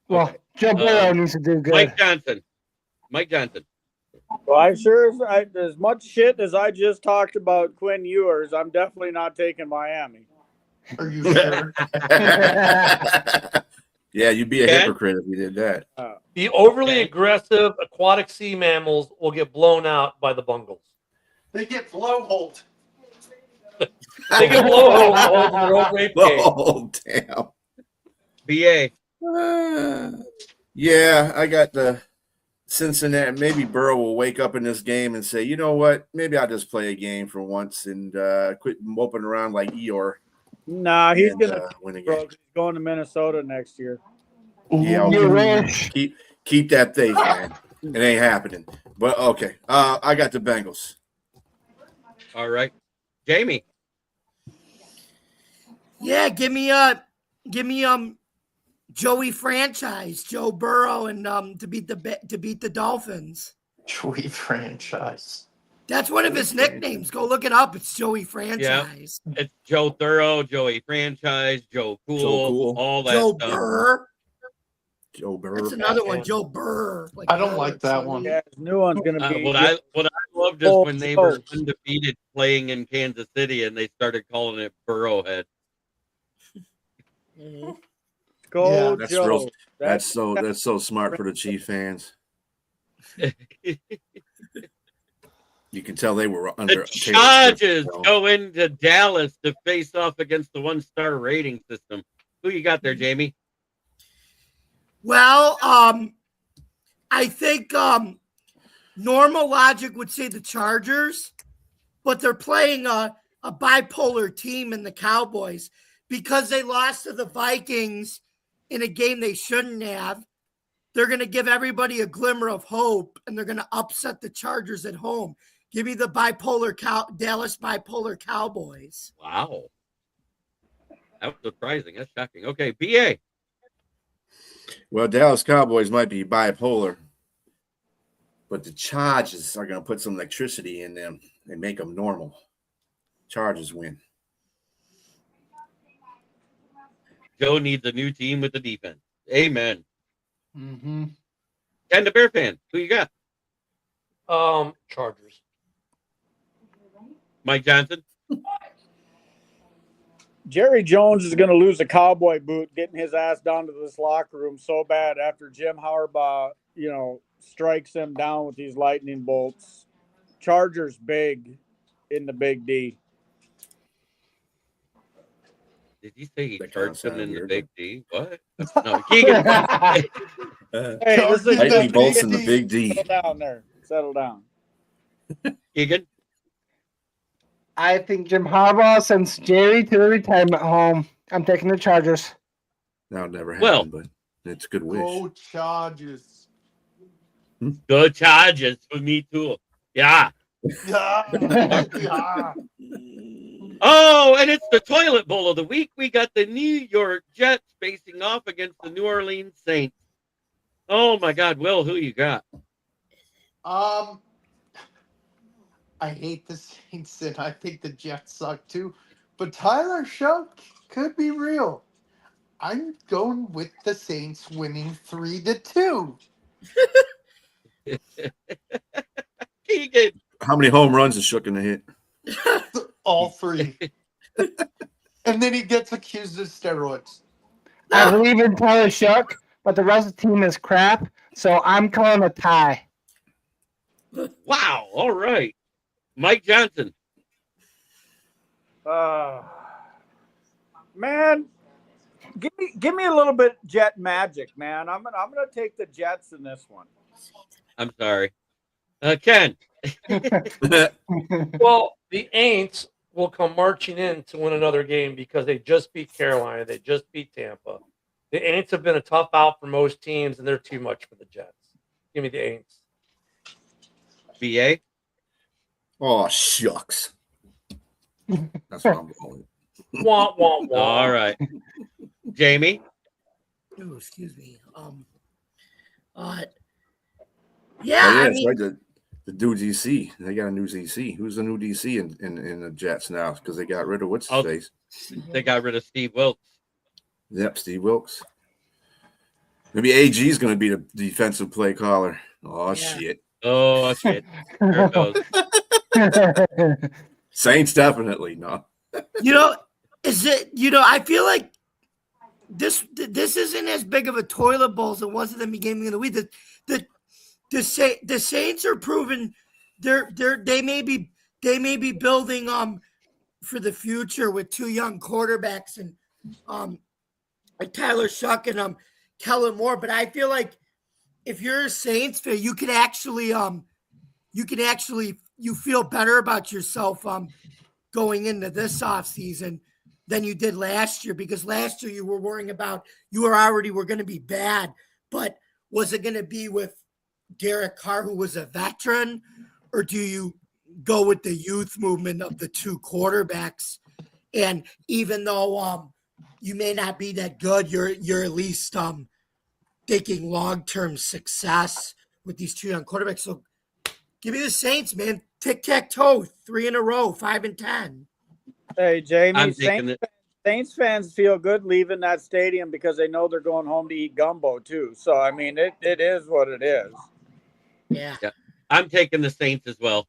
S9: Well, Joe Burrow needs to do good.
S3: Mike Johnson.
S8: Well, as much shit as I just talked about Quinn Ewers, I'm definitely not taking Miami.
S6: Are you sure?
S4: Yeah, you'd be a
S3: Ken?
S4: hypocrite if you did that.
S5: The overly
S3: Okay.
S5: aggressive aquatic sea mammals will get blown out by the Bungles.
S6: They get blowholed.
S5: They get blowholes in their own rape cage.
S4: Oh, damn.
S3: BA.
S4: Yeah, I got the Cincinnati. Maybe Burrow will wake up in this game and say, you know what? Maybe I'll just play a game for once and quit moping around like Eeyore.
S8: Nah, he's
S4: and,
S8: gonna
S4: win a
S8: bro,
S4: game.
S8: he's going to Minnesota next year.
S4: Yeah,
S9: You
S4: okay.
S9: wish.
S4: Keep that faith, man. It ain't happening. But okay, I got the Bengals.
S3: All right. Jamie.
S7: Yeah, give me Joey franchise, Joe Burrow, and to beat the Dolphins.
S6: Joey franchise.
S7: That's one of his nicknames. Go look it up. It's Joey franchise.
S3: It's Joe Thorough, Joey Franchise, Joe Cool, all that
S7: Joe
S3: stuff.
S7: Burr.
S4: Joe Burrow.
S7: That's another one. Joe Burr.
S6: I don't like that one.
S8: Yeah, his new one's gonna be.
S3: What I loved is when they were undefeated playing in Kansas City and they started calling it Burrowhead.
S8: Go
S6: Yeah,
S4: That's
S8: Joe.
S4: real. That's so smart for the Chief fans. You can tell they were under
S3: The Chargers go into Dallas to face off against the 1-star rating system. Who you got there, Jamie?
S7: Well, I think normal logic would say the Chargers, but they're playing a bipolar team in the Cowboys because they lost to the Vikings in a game they shouldn't have. They're going to give everybody a glimmer of hope, and they're going to upset the Chargers at home. Give me the Dallas bipolar Cowboys.
S3: Wow. That was surprising. That's shocking. Okay, BA.
S4: Well, Dallas Cowboys might be bipolar, but the Chargers are going to put some electricity in them and make them normal. Chargers win.
S3: Joe needs a new team with the defense. Amen.
S6: Mm-hmm.
S3: Ken, the Bear fan. Who you got?
S5: Chargers.
S3: Mike Johnson.
S8: Jerry Jones is going to lose a cowboy boot getting his ass down to this locker room so bad after Jim Harbaugh, strikes him down with these lightning bolts. Chargers big in the Big D.
S3: Did you say he
S4: That
S3: charged him
S4: kinda
S3: in the
S4: sounded
S3: Big D? What? No, Keegan.
S8: Hey, this is
S4: Lightning
S6: the
S4: bolts
S6: Big
S4: in the
S6: D.
S4: Big D.
S8: down there. Settle down.
S3: Keegan?
S9: I think Jim Harbaugh sends Jerry to the retirement home. I'm taking the Chargers.
S4: That'll never happen,
S3: Well-
S4: but it's a good wish.
S6: Go Chargers.
S3: Go Chargers for me too. Yeah.
S6: Yeah. Yeah.
S3: Oh, and it's the toilet bowl of the week. We got the New York Jets facing off against the New Orleans Saints. Oh my God, Will, who you got?
S6: I hate the Saints and I think the Jets suck too. But Tyler Shough could be real. I'm going with the Saints winning 3-2.
S3: Keegan.
S4: How many home runs is Shook gonna hit?
S6: All three. And then he gets accused of steroids.
S9: I believe in Tyler Shough, but the rest of the team is crap, so I'm calling a tie.
S3: Wow. All right. Mike Johnson.
S8: Man, give me a little bit Jet magic, man. I'm gonna take the Jets in this one.
S3: I'm sorry. Ken.
S5: Well, the Aints will come marching in to win another game because they just beat Carolina. They just beat Tampa. The Aints have been a tough out for most teams, and they're too much for the Jets. Give me the Aints.
S3: BA.
S4: Oh, shucks. That's what I'm going with.
S5: Wah, wah, wah.
S3: All right. Jamie.
S7: Oh, excuse me.
S4: Oh, yeah,
S7: I
S4: it's
S7: mean,
S4: right. The new DC. They got a new DC. Who's the new DC in the Jets now? Because they got rid of what's his face.
S3: They got rid of Steve Wilkes.
S4: Yep, Steve Wilkes. Maybe AG is going to be the defensive play caller. Oh,
S7: Yeah.
S4: shit.
S3: Oh, shit. There it goes.
S4: Saints definitely no.
S7: I feel like this isn't as big of a toilet bowl as it was at the beginning of the week. The Saints are proven they may be building for the future with two young quarterbacks and like Tyler Shough and Kellen Moore. But I feel like if you're a Saints fan, you feel better about yourself going into this offseason than you did last year, because last year you were worrying about were going to be bad, but was it going to be with Derek Carr, who was a veteran, or do you go with the youth movement of the two quarterbacks? And even though you may not be that good, you're at least thinking long-term success with these two young quarterbacks. So give me the Saints, man. Tic-tac-toe, 3 in a row, 5-10.
S8: Hey, Jamie,
S3: I'm taking
S8: Saints fans feel good leaving that stadium because they know they're going home to eat gumbo too. So I mean, it is what it is.
S7: Yeah.
S3: I'm taking the Saints as well.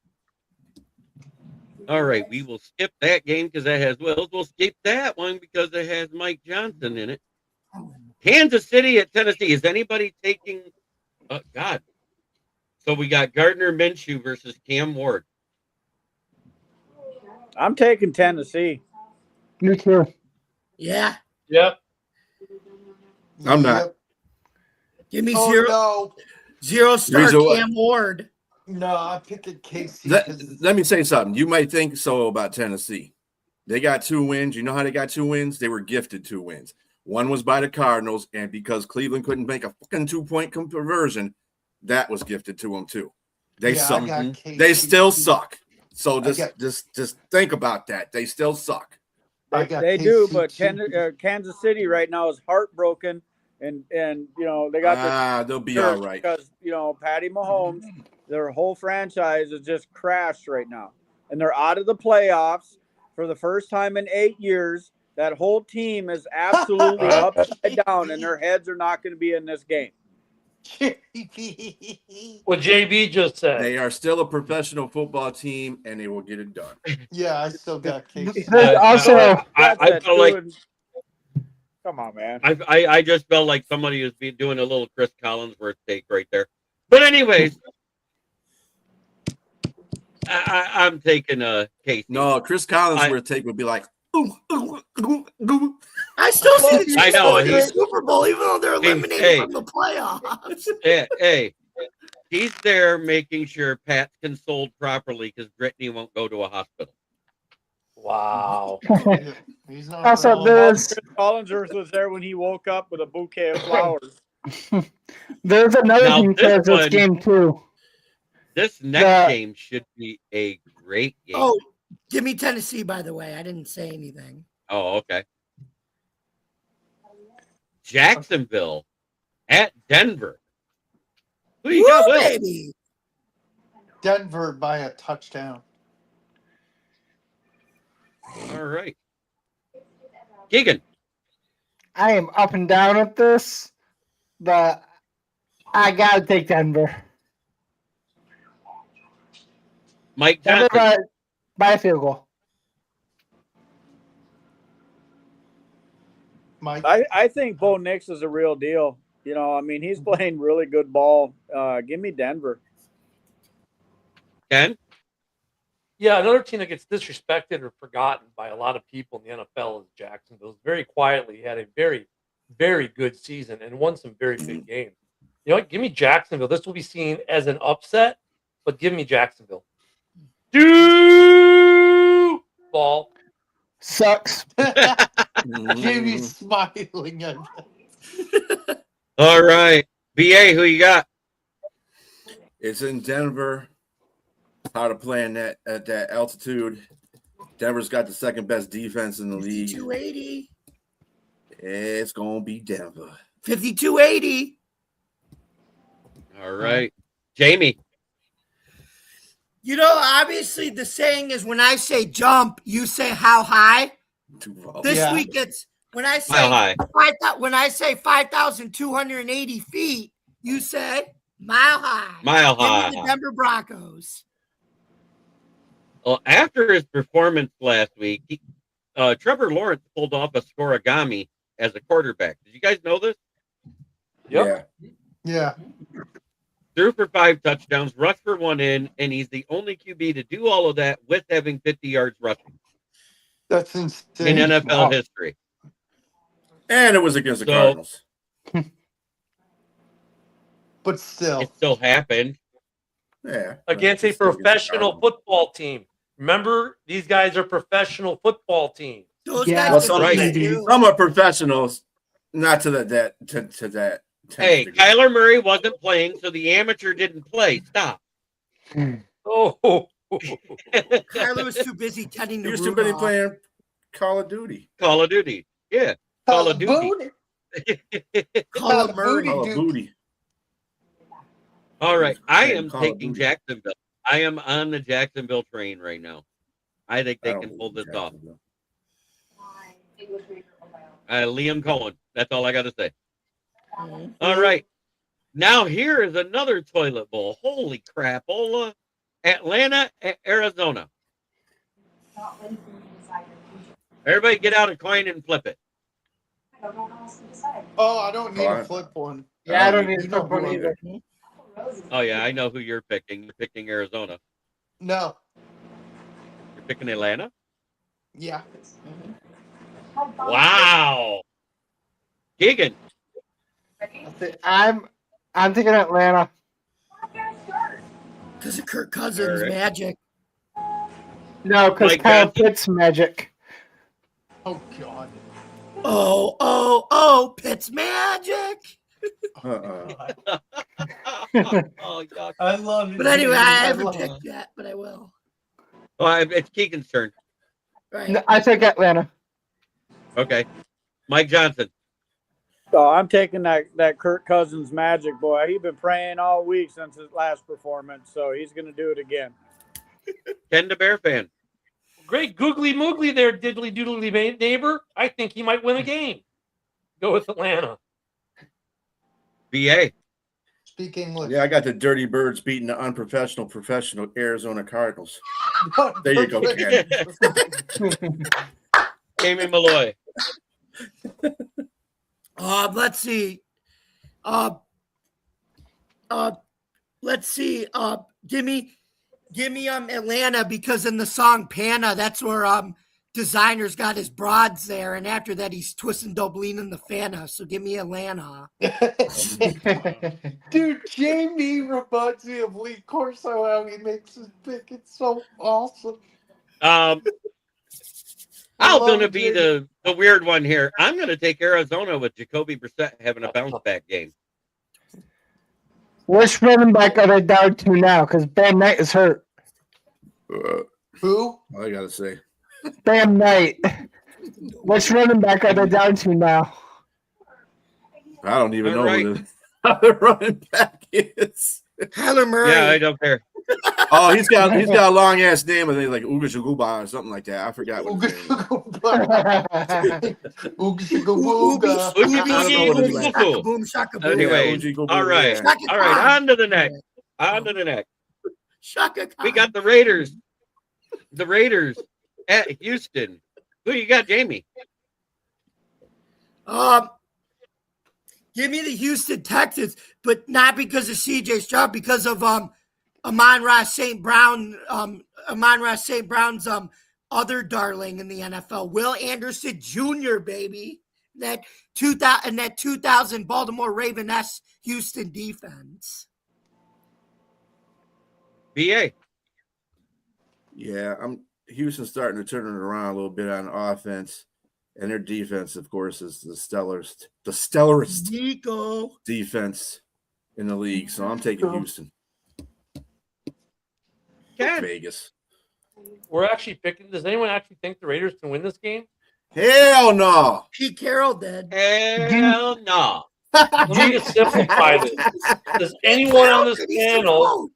S3: All right, we will skip that game because that has Wills. We'll skip that one because it has Mike Johnson in it. Kansas City at Tennessee. Is anybody taking? Oh, God. So we got Gardner Minshew versus Cam Ward.
S8: I'm taking Tennessee.
S9: Me too.
S7: Yeah.
S5: Yep.
S4: I'm not.
S7: Give me
S6: Oh,
S7: zero star
S4: Reason why-
S7: Cam Ward.
S6: no, I picked a KC. 'cause
S4: Let me say something. You might think so about Tennessee. They got 2 wins. You know how they got 2 wins? They were gifted 2 wins. One was by the Cardinals, and because Cleveland couldn't make a fucking 2-point conversion, that was gifted to them too. They
S6: yeah,
S4: suck.
S6: I got KC.
S4: They still suck. So
S6: I
S4: just think about that. They still suck.
S6: I got
S8: They do,
S6: KC
S8: but
S6: too.
S8: Kansas City right now is heartbroken, and they got
S4: They'll be all right.
S8: because Patty Mahomes, their whole franchise is just crashed right now, and they're out of the playoffs for the first time in 8 years. That whole team is absolutely upside down, and their heads are not going to be in this game.
S5: What JB just said.
S4: They are still a professional football team, and they will get it done.
S6: Yeah, I still got KC.
S9: There's also
S3: I feel like
S8: Come on, man.
S3: I just felt like somebody was doing a little Chris Collinsworth take right there. But anyways, I'm taking Casey.
S4: No, Chris Collinsworth take would be like,
S7: I still see the
S3: I
S7: Chiefs
S3: know,
S7: going to the
S3: he's-
S7: Super Bowl, even though they're eliminated
S3: hey.
S7: from the playoffs.
S3: Hey, He's there making sure Pat's consoled properly because Brittany won't go to a hospital.
S5: Wow.
S6: He's not
S9: Also,
S6: wrong.
S9: there's
S8: Chris Collinsworth was there when he woke up with a bouquet of flowers.
S9: there's another
S3: Now,
S9: thing
S3: this
S9: towards this
S3: one-
S9: game too.
S3: This next game should be a great game.
S7: Oh, give me Tennessee, by the way. I didn't say anything.
S3: Oh, okay. Jacksonville at Denver. Who you got,
S7: Woo,
S3: Will?
S7: baby.
S6: Denver by a touchdown.
S3: All right. Keegan.
S9: I am up and down with this, but I gotta take Denver.
S3: Mike
S9: Denver
S3: Johnson.
S9: by a field goal.
S6: Mike.
S8: I think Bo Nix is a real deal. You know, I mean, he's playing really good ball. Give me Denver.
S3: Ken?
S5: Yeah, another team that gets disrespected or forgotten by a lot of people in the NFL is Jacksonville. Very quietly had a very, very good season and won some very big games. You know what? Give me Jacksonville. This will be seen as an upset, but give me Jacksonville. Do ball.
S9: Sucks.
S6: Jamie's smiling at that.
S3: All right. BA, who you got?
S4: It's in Denver. How to play in that at that altitude. Denver's got the second best defense in the league.
S7: 5280.
S4: It's gonna be Denver.
S7: 5280.
S3: All right. Jamie.
S7: You know, obviously the saying is when I say jump, you say how high. This
S6: Yeah.
S7: week it's when I say
S3: Mile high.
S7: when I say 5,280 feet, you say mile high.
S3: Mile
S7: Give me
S3: high.
S7: the Denver Broncos.
S3: Well, after his performance last week, Trevor Lawrence pulled off a scoregami as a quarterback. Did you guys know this?
S5: Yep.
S6: Yeah.
S3: Threw for 5 touchdowns, rushed for 1 in, and he's the only QB to do all of that with having 50 yards rushing
S6: That's
S3: in
S6: insane.
S3: NFL
S6: Wow.
S3: history.
S4: And it was against the
S3: So-
S4: Cardinals.
S6: But still.
S3: It still happened.
S4: Yeah.
S5: Against a
S4: It's still against the
S5: professional
S4: Cardinals.
S5: football team. Remember, these guys are professional football teams.
S7: Those
S9: Yeah.
S7: guys
S4: Well,
S7: can
S4: some,
S7: beat you.
S4: some are professionals, not to that to that.
S3: Hey,
S4: degree.
S3: Kyler Murray wasn't playing, so the amateur didn't play. Stop.
S5: Oh,
S7: Kyler was too busy tending to
S4: He was too busy
S7: Rudolph.
S4: playing Call of Duty.
S3: Call of Duty. Yeah. Call of Duty.
S7: Call of Murray.
S4: Call of
S6: Duke.
S4: Duty.
S3: All right. I am
S4: Call of
S3: taking
S4: Duty.
S3: Jacksonville. I am on the Jacksonville train right now. I think
S4: I
S3: they
S4: don't
S3: can pull this
S4: believe
S3: off.
S4: Jacksonville.
S3: Liam Cohen. That's all I got to say.
S7: Mhm.
S3: All right. Now here is another toilet bowl. Holy crapola. Atlanta, Arizona. Everybody get out a coin and flip it.
S6: Oh, I don't need
S4: Oh,
S6: a
S4: I-
S6: flip one.
S9: Yeah, I don't
S6: You
S9: need
S6: know
S9: to put
S6: who I-
S9: either.
S3: Oh, yeah. I know who you're picking. You're picking Arizona.
S6: No.
S3: You're picking Atlanta?
S6: Yeah.
S3: Wow. Keegan.
S9: I'm taking Atlanta.
S7: Because of Kirk Cousins'
S3: All right.
S7: magic.
S9: No, because
S3: Mike
S9: Kyle
S3: Johnson.
S9: Pitts magic.
S6: Oh God.
S7: Oh, Pitt's magic.
S4: Uh-uh.
S3: Oh, yuck.
S6: I love it.
S7: But anyway, I haven't
S6: love
S7: picked yet, but I will.
S3: Oh, it's Keegan's turn.
S7: Right.
S9: No, I take Atlanta.
S3: Okay. Mike Johnson.
S8: So I'm taking that Kirk Cousins magic, boy. He's been praying all week since his last performance, so he's going to do it again.
S3: Ken the Bear fan.
S5: great googly moogly there, diddly doodly neighbor. I think he might win a game. Go with Atlanta.
S3: BA.
S6: Speak English.
S4: Yeah, I got the Dirty Birds beating the unprofessional professional Arizona Cardinals. There you go, Ken.
S3: Amy Malloy.
S7: Let's see. Let's see. Give me Atlanta, because in the song Panna, that's where designer's got his broads there, and after that, he's twisting Dublin in the Fanta. So give me Atlanta.
S6: Dude, Jamie reminds me of Lee Corso, how he makes his pick. It's so awesome.
S3: I'm
S6: love
S3: going to
S6: it,
S3: be
S6: Jamie.
S3: the weird one here. I'm going to take Arizona with Jacoby Brissett having a bounce back game.
S9: Which running back are they down to now? Because Bam Knight is hurt.
S6: Who?
S4: I gotta say,
S9: Bam Knight. Which running back are they down to now?
S4: I don't even
S3: All
S4: know
S3: right.
S4: who the running back is.
S7: Kyler Murray.
S3: Yeah, I don't care.
S4: Oh, he's got a long ass name, and they like Uga Shaguba or something like that. I forgot what his name was.
S6: Ooga.
S7: Boom, shaka, boom.
S3: Anyway,
S4: Uji Gugu,
S3: all right.
S4: yeah.
S7: Shaka
S3: All right,
S7: Khan.
S3: on to the next. On to the next.
S7: Shaka Khan.
S3: We got the Raiders. The Raiders at Houston. Who you got, Jamie?
S7: Give me the Houston Texans, but not because of CJ Stroud, because of Amon-Ra St. Brown's other darling in the NFL, Will Anderson Jr., baby. That 2000 Baltimore Ravens Houston defense.
S3: BA.
S4: Yeah, Houston's starting to turn it around a little bit on offense, and their defense, of course, is the stellarest
S7: Nico.
S4: defense in the league. So I'm taking Houston.
S3: Ken.
S4: Vegas.
S5: We're actually picking. Does anyone actually think the Raiders can win this game?
S4: Hell no.
S7: Pete Carroll did.
S3: Hell no.
S5: Let me just simplify this. Does anyone on this panel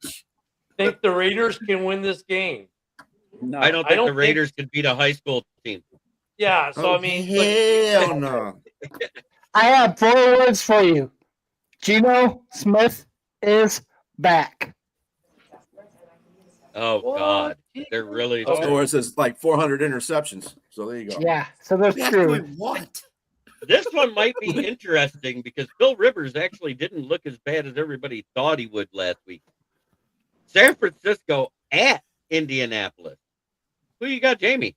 S5: think the Raiders can win this game?
S8: No,
S3: I don't think the Raiders could beat a high school team.
S5: Yeah, so I mean,
S4: hell no.
S9: I have 4 words for you. Geno Smith is back.
S3: Oh, God. They're really.
S4: Of course, it's like 400 interceptions. So there you go.
S9: Yeah, so that's true.
S7: What?
S3: This one might be interesting because Phil Rivers actually didn't look as bad as everybody thought he would last week. San Francisco at Indianapolis. Who you got, Jamie?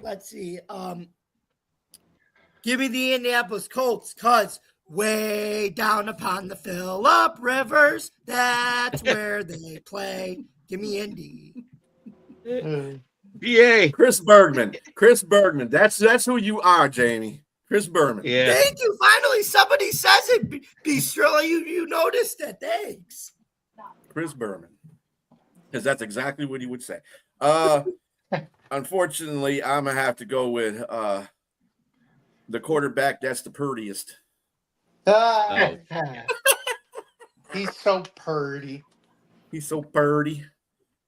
S7: Let's see. Give me the Indianapolis Colts, cause way down upon the Phillip Rivers, that's where they play. Give me Indy.
S3: BA.
S4: Chris Bergman. Chris Bergman. That's who you are, Jamie. Chris Bergman.
S3: Yeah.
S7: Thank you. Finally, somebody says it. Bistro, you noticed it. Thanks.
S4: Chris Berman. Because that's exactly what he would say. Unfortunately, I'm going to have to go with the quarterback that's the purtiest.
S6: He's so purty.
S4: He's so purty.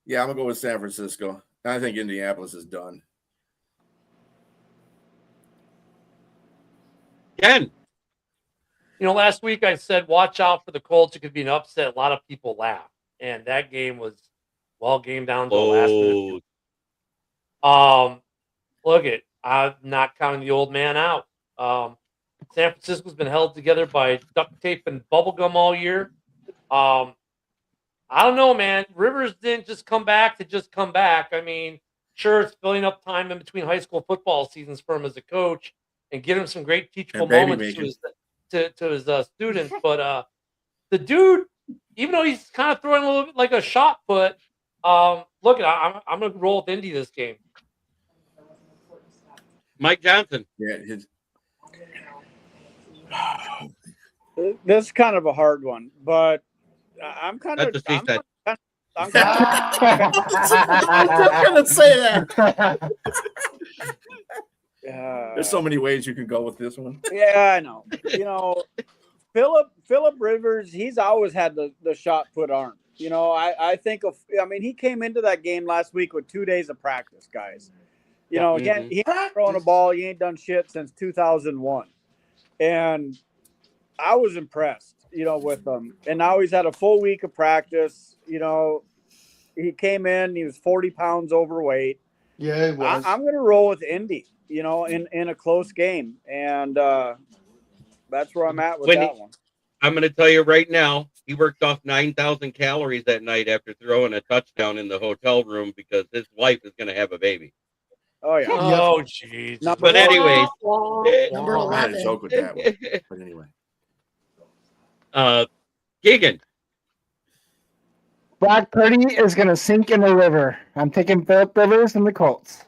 S4: Yeah, I'm going to go with San Francisco. I think Indianapolis is done.
S3: Ken.
S5: you know, last week I said, watch out for the Colts. It could be an upset. A lot of people laughed. And that game was, well, game down to the last minute. Look it, I'm not counting the old man out. San Francisco's been held together by duct tape and bubble gum all year. I don't know, man. Rivers didn't just come back to just come back. I mean, sure, it's filling up time in between high school football seasons for him as a coach and give him some great teachable moments to his students. But the dude, even though he's kind of throwing a little bit like a shot put, look, I'm going to roll with Indy this game.
S3: Mike Johnson.
S4: Yeah,
S8: This is kind of a hard one, but I'm kind of.
S3: That's what she said.
S8: I'm kind
S4: I'm going to say that.
S8: of,
S4: There's so many ways you can go with this one.
S8: Yeah, I know. You know, Phillip Rivers, he's always had the shot put arm. You know, I think he came into that game last week with 2 days of practice, guys. You know, he ain't throwing a ball. He ain't done shit since 2001. And I was impressed, you know, with him. And now he's had a full week of practice. You know, he came in, he was 40 pounds overweight.
S6: Yeah, he was.
S8: I'm going to roll with Indy, you know, in a close game. And that's where I'm at with that one.
S3: I'm going to tell you right now, He worked off 9,000 calories that night after throwing a touchdown in the hotel room because his wife is going to have a baby.
S8: Oh yeah.
S5: Oh, jeez.
S3: But anyways,
S7: Number
S4: I had a
S7: 11.
S4: joke with that one. But anyway.
S3: Keegan,
S9: Brock Purdy is going to sink in the river. I'm taking Philip Rivers and the Colts.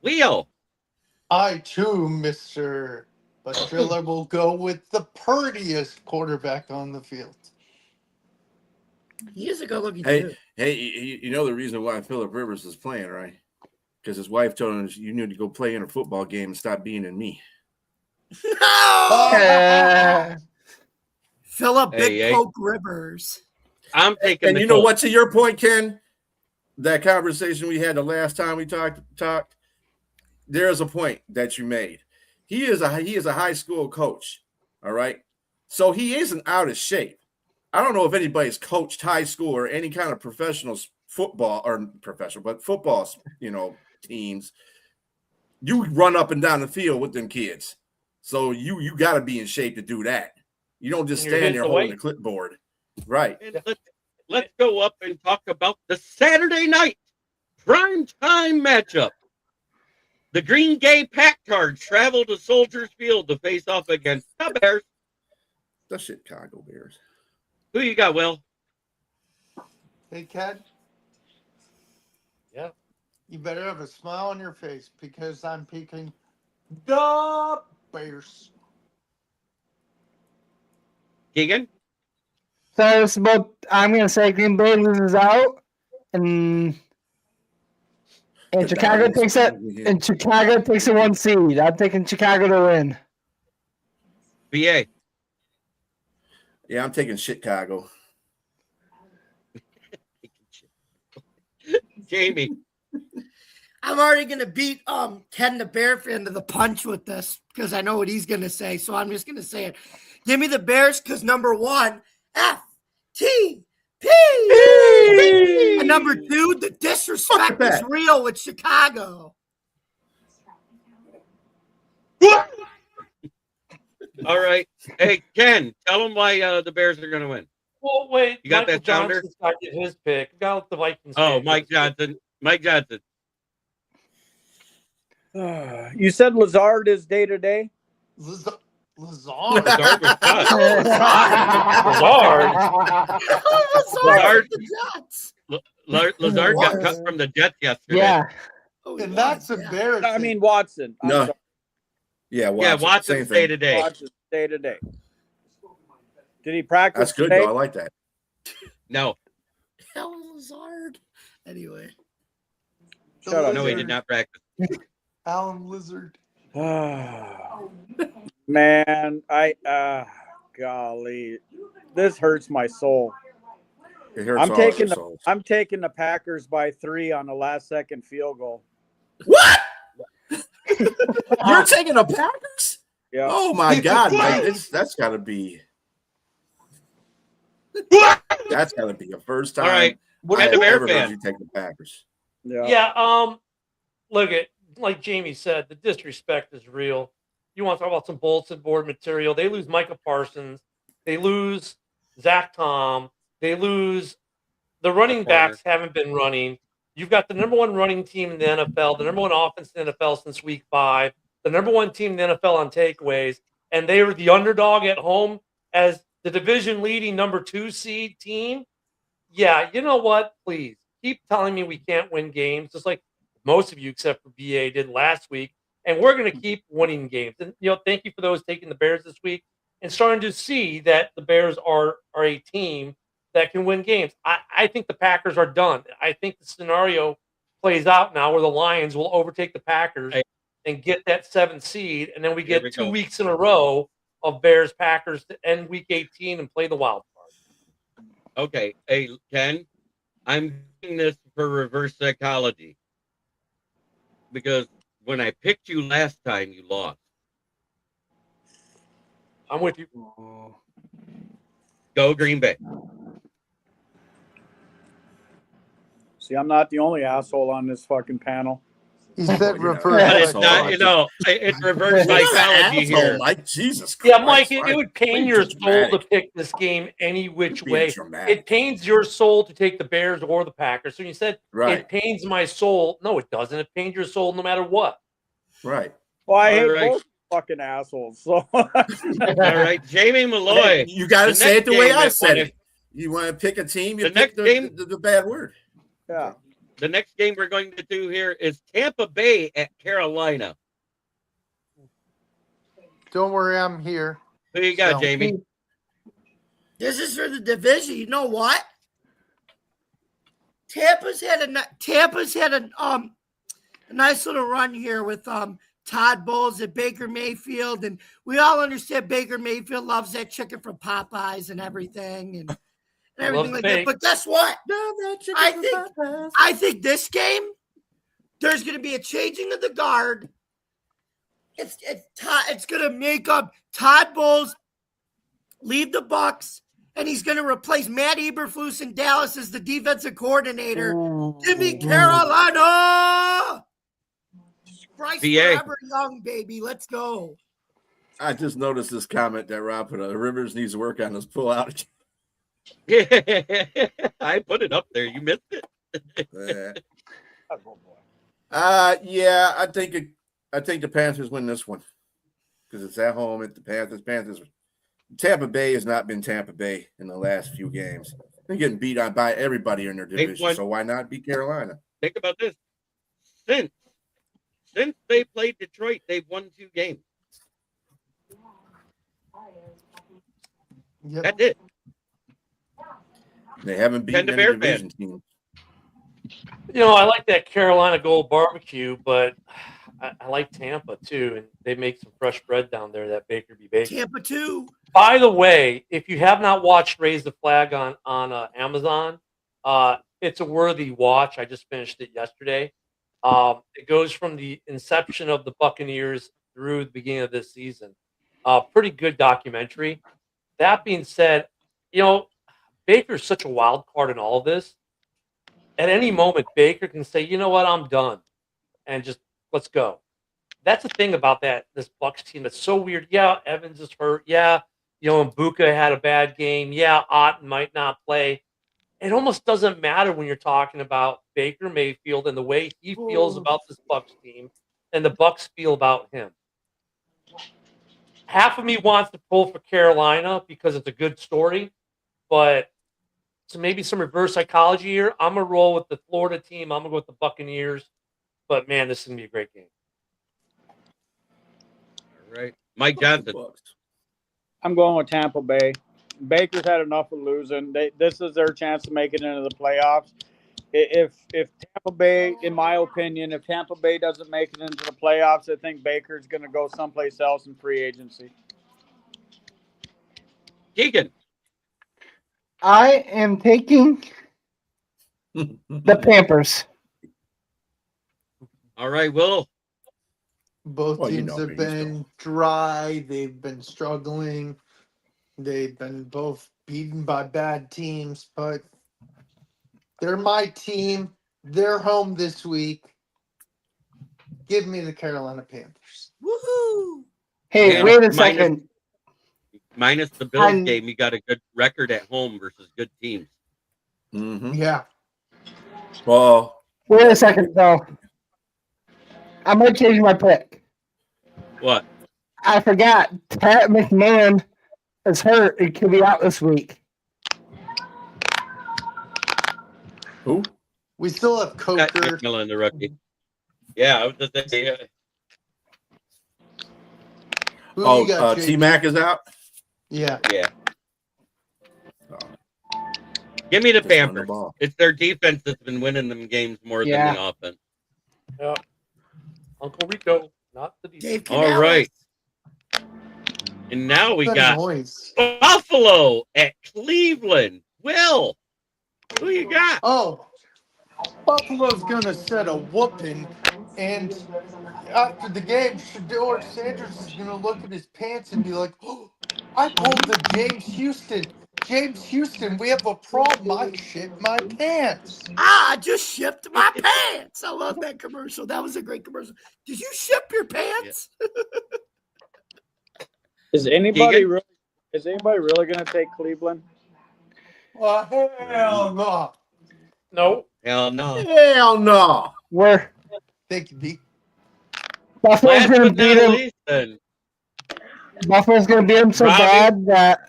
S3: Leo,
S6: I too, Mr. Driller, will go with the purdiest quarterback on the field.
S7: He is a good looking
S4: Hey,
S7: dude.
S4: you know the reason why Philip Rivers is playing, right? Because his wife told him you need to go play in a football game and stop being in me.
S7: Philip Big
S3: Hey.
S7: Coke Rivers.
S3: I'm taking
S4: And
S3: the
S4: you know
S3: Colts.
S4: what? To your point, Ken, that conversation we had the last time we talked. There's a point that you made. He is a high school coach. All right, so he isn't out of shape. I don't know if anybody's coached high school or any kind of professional football but football, teams. You run up and down the field with them kids, so you got to be in shape to do that. You don't just
S5: You're
S4: stand
S5: hitting
S4: there
S5: the
S4: holding
S5: weight.
S4: a clipboard, right?
S3: And let's go up and talk about the Saturday night prime time matchup. The Green Gay Pack Cards travel to Soldiers Field to face off against the Bears.
S4: The Chicago Bears.
S3: Who you got, Will?
S6: Hey, Ken,
S5: Yeah.
S6: you better have a smile on your face because I'm picking the Bears.
S3: Keegan?
S9: So it's about, I'm going to say Green Bay loses out, and Chicago takes it. And Chicago takes a 1 seed. I'm taking Chicago to win.
S3: BA.
S4: Yeah, I'm taking Chicago.
S3: Jamie.
S7: I'm already gonna beat Ken the Bear fan to the punch with this because I know what he's gonna say. So I'm just gonna say it. Give me the Bears because number 1, FTP. And number 2, the disrespect is real with Chicago.
S3: All right. Hey, Ken, tell them why the Bears are going to win.
S5: Well, wait.
S3: You got
S5: Michael
S3: that sounder?
S5: Johnson's got to get his pick. Got the Vikings.
S3: Oh,
S5: pick.
S3: Mike Johnson. Mike Johnson.
S8: You said Lazard is day to day.
S6: Lazard.
S3: Lazard was cut. Lazard got cut from the Jets yesterday.
S9: Yeah.
S6: And that's embarrassing.
S8: I mean Watson. I'm
S4: No.
S8: sorry.
S4: Yeah,
S3: Yeah,
S4: Watson,
S3: Watson's
S4: same
S3: day
S4: thing.
S3: to day.
S8: Watson's day to day. Did he practice
S4: That's good
S8: today?
S4: though. I like that.
S3: No,
S7: Hell, Lazard. Anyway.
S8: Shut up.
S3: no, he did not practice.
S6: Alan Lizard.
S8: Man, golly, this hurts my soul.
S4: It hurts
S8: I'm
S4: all
S8: taking
S4: of
S8: the
S4: our souls.
S8: I'm taking the Packers by 3 on the last second field goal.
S4: What? You're taking the Packers?
S8: Yeah.
S4: Oh my God, Mike! That's got to be. That's got to be a first time.
S3: All right.
S4: I
S3: And the
S4: have
S3: Bear
S4: ever heard
S3: fan.
S4: you take the Packers.
S8: Yeah.
S5: Yeah. Look at, like Jamie said, the disrespect is real. You want to talk about some bulletin board material? They lose Micah Parsons. They lose Zach Tom. They lose the running backs haven't been running. You've got the number 1 running team in the NFL, the number 1 offense in the NFL since week 5, the number 1 team in the NFL on takeaways, and they were the underdog at home as the division leading number 2 seed team. Yeah, you know what? Please keep telling me we can't win games, just like most of you, except for BA, did last week. And we're going to keep winning games. And thank you for those taking the Bears this week and starting to see that the Bears are a team that can win games. I think the Packers are done. I think the scenario plays out now where the Lions will overtake the Packers and get that 7th seed, and then we get 2 weeks in a row of Bears Packers to end week 18 and play the wild card.
S3: Okay. Hey, Ken, I'm doing this for reverse psychology because when I picked you last time, you lost.
S5: I'm with you.
S3: Go Green Bay.
S8: See, I'm not the only asshole on this fucking panel.
S6: He said
S4: You're
S6: reverse.
S3: But it's
S4: asshole.
S3: not, it's reverse
S4: You're not an
S3: psychology
S4: asshole,
S3: here.
S4: Mike. Jesus Christ.
S5: Yeah, Mike, it would pain your soul to
S4: dramatic.
S5: pick this game any which
S4: You're being
S5: way.
S4: dramatic.
S5: It pains your soul to take the Bears or the Packers. So you said
S4: Right.
S5: it pains my soul. No, it doesn't. It pains your soul no matter what.
S4: Right.
S8: Well, I hate
S3: right.
S8: both fucking assholes. So
S3: All right, Jamie Malloy.
S4: You got to
S3: The
S4: say it
S3: next
S4: the way
S3: game
S4: I
S3: that
S4: said
S3: one
S4: it. You want to pick a team, you
S3: The
S4: pick
S3: next game-
S4: the bad word.
S8: yeah.
S3: The next game we're going to do here is Tampa Bay at Carolina.
S6: Don't worry, I'm here.
S3: Who you got,
S6: So-
S3: Jamie?
S7: This is for the division. You know what? Tampa's had a nice little run here with Todd Bowles and Baker Mayfield, and we all understand Baker Mayfield loves that chicken from Popeyes and everything and everything like that. But guess what? I think this game there's going to be a changing of the guard. It's going to make up Todd Bowles leave the Bucks, and he's going to replace Matt Eberflus in Dallas as the defensive coordinator. Give me Carolina. Bryce
S3: BA.
S7: forever young, baby. Let's go.
S4: I just noticed this comment that Rob put. Rivers needs to work on his pull out.
S3: I put it up there. You missed it.
S4: Yeah, I think the Panthers win this one because it's at home at the Panthers. Tampa Bay has not been Tampa Bay in the last few games. They're getting beat on by everybody in their division, so why not beat Carolina?
S3: Think about this. Since they played Detroit, they've won 2 games.
S6: Yep.
S3: That's it.
S4: They haven't beaten
S3: Kind of
S4: any
S3: Bear
S4: division team.
S5: You know, I like that Carolina Gold barbecue, but I like Tampa too, and they make some fresh bread down there. That Baker be baking.
S7: Tampa too.
S5: By the way, if you have not watched Raise the Flag on Amazon, it's a worthy watch. I just finished it yesterday. It goes from the inception of the Buccaneers through the beginning of this season. Pretty good documentary. That being said, you know, Baker's such a wild card in all of this. At any moment, Baker can say, you know what, I'm done. And just let's go. That's the thing about this Bucs team that's so weird. Yeah, Evans is hurt. Yeah, Mbuka had a bad game. Yeah, Ott might not play. It almost doesn't matter when you're talking about Baker Mayfield and the way he feels about this Bucs team and the Bucs feel about him. Half of me wants to pull for Carolina because it's a good story, but so maybe some reverse psychology here. I'm going to roll with the Florida team. I'm going to go with the Buccaneers. But, man, this is going to be a great game.
S3: All right. Mike Johnson.
S8: I'm going with Tampa Bay. Baker's had enough of losing. This is their chance to make it into the playoffs. If Tampa Bay, in my opinion, if Tampa Bay doesn't make it into the playoffs, I think Baker's going to go someplace else in free agency.
S3: Keegan.
S9: I am taking the Pampers.
S3: All right, Will.
S6: Both teams have been dry. They've been struggling. They've been both beaten by bad teams, but they're my team. They're home this week. Give me the Carolina Panthers.
S7: Woohoo!
S9: Hey,
S3: Yeah,
S9: wait a second.
S3: Minus the Bills game, you got a good record at home versus good teams.
S4: Mm-hmm.
S6: Yeah.
S4: Well,
S9: Wait a second, though. I might change my pick.
S3: What?
S9: I forgot. Pat McMahon is hurt. It could be out this week.
S4: who?
S6: We still have
S3: Pat
S6: Coker.
S3: McMillan, the rookie. Yeah, I was just saying.
S6: Who do you got,
S4: T
S6: JJ?
S4: Mac is out.
S6: Yeah.
S3: Yeah. Give me the
S4: Just run the
S3: Panthers.
S4: ball.
S3: It's their defense that's been winning them games more than the offense.
S5: Yeah. Uncle Rico, not the defense.
S7: Dave
S3: All
S7: Canales.
S3: right. And now we
S6: Good
S3: got
S6: noise.
S3: Buffalo at Cleveland. Will, who you got?
S6: Oh, Buffalo's gonna set a whooping, and after the game, Shador Sanders is gonna look at his pants and be like, "Oh, I pulled the James Houston. James Houston, we have a problem. I shit my pants.
S7: I just shipped my pants. I love that commercial. That was a great commercial. Did you ship your pants?
S8: Is anybody
S3: Keegan?
S8: really going to take Cleveland?
S6: Well, hell no.
S5: No.
S3: Hell no.
S4: Hell no.
S9: Where
S6: Thank you, B.
S9: Buffalo's
S3: Last
S9: going to
S3: but
S9: beat
S3: not
S9: him.
S3: least, then
S9: Buffalo's going to beat him so
S3: Robbie?
S9: bad that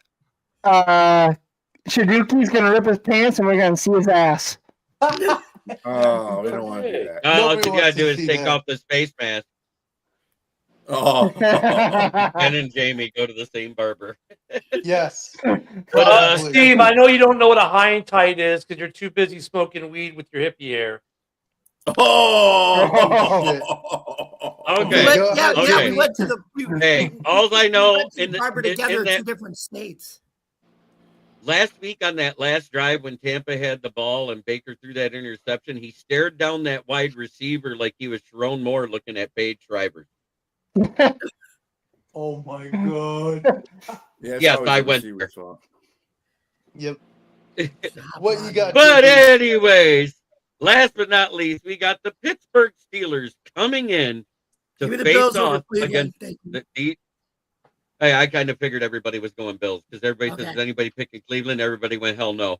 S9: Shiduki's going to rip his pants and we're going to see his ass.
S4: Oh, we don't want to do that.
S3: all
S6: Nobody
S3: you gotta
S6: wants to
S3: do is
S6: see
S3: take
S6: that.
S3: off the space mask.
S4: Oh.
S3: Ken and Jamie go to the same barber.
S6: Yes.
S3: But,
S6: Probably.
S5: Steve, I know you don't know what a high and tight is because you're too busy smoking weed with your hippie hair.
S4: Oh.
S3: Okay.
S7: We went to the
S3: Hey, all I know
S7: went to
S3: in
S7: the
S3: the
S7: barber together
S3: in
S7: in
S3: that
S7: 2 different states.
S3: last week on that last drive when Tampa had the ball and Baker threw that interception, he stared down that wide receiver like he was Sharon Moore looking at Paige Schreiber.
S6: Oh my god.
S4: Yeah, it's
S3: Yes,
S4: always
S3: I
S4: the
S3: went
S4: receiver's fault.
S6: Yep. What you got?
S3: But
S6: JB?
S3: anyways, last but not least, we got the Pittsburgh Steelers coming in to
S7: Give me the
S3: face
S7: Bills over
S3: off
S7: Cleveland.
S3: against
S7: Thank you.
S3: the. Hey, I kind of figured everybody was going Bills because everybody says,
S7: Okay.
S3: "Is anybody picking Cleveland?" Everybody went, "Hell no."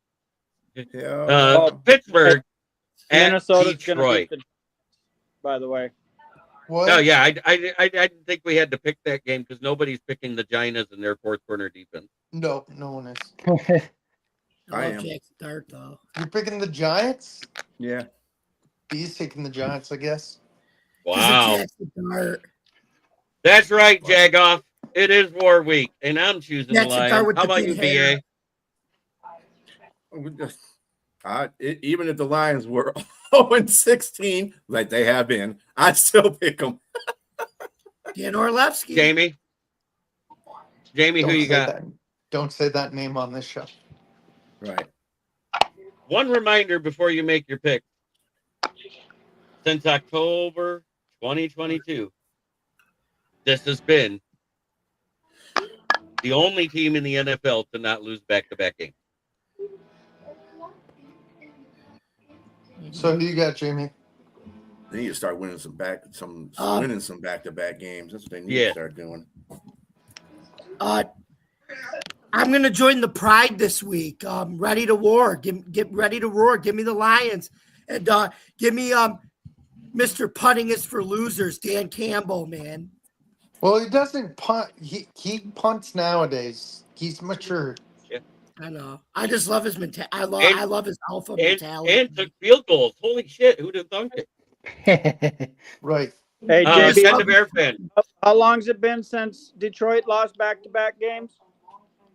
S4: Yeah.
S3: Pittsburgh at
S8: Minnesota's going to
S3: Detroit.
S8: beat the. By the way,
S6: What?
S3: Oh yeah, I didn't think we had to pick that game because nobody's picking the Giants and their fourth corner defense.
S6: No, no one is.
S4: I
S7: love
S4: am.
S7: Jackson Dart, though.
S6: You're picking the Giants?
S4: Yeah.
S6: B's taking the Giants, I guess.
S3: Wow,
S7: Jackson Dart.
S3: that's right, Jagoff. It is War Week, and I'm choosing the
S7: Jackson Dart
S3: Lions.
S7: with
S3: How
S7: the
S3: about you,
S7: big hair.
S3: BA?
S4: Even if the Lions were 0-16, like they have been, I'd still pick them.
S7: Dan Orlevsky.
S3: Jamie, who you got?
S6: Don't say that name on this show.
S4: Right.
S3: One reminder before you make your pick. Since October 2022, this has been the only team in the NFL to not lose back-to-back games.
S6: So who you got, Jamie?
S4: They need to start winning some back-to-back games. That's what they need to start doing.
S7: I'm going to join the Pride this week. Ready to war. Get ready to roar. Give me the Lions. And give me Mr. Punting is for losers, Dan Campbell, man.
S6: Well, he doesn't punt. He punts nowadays. He's mature.
S7: I know. I just love his mentality. I love his alpha mentality.
S3: And took field goals. Holy shit! Who'd have thunk it?
S6: Right.
S8: hey
S3: Send
S8: JB,
S3: the Bear fan.
S8: how long's it been since Detroit lost back-to-back games?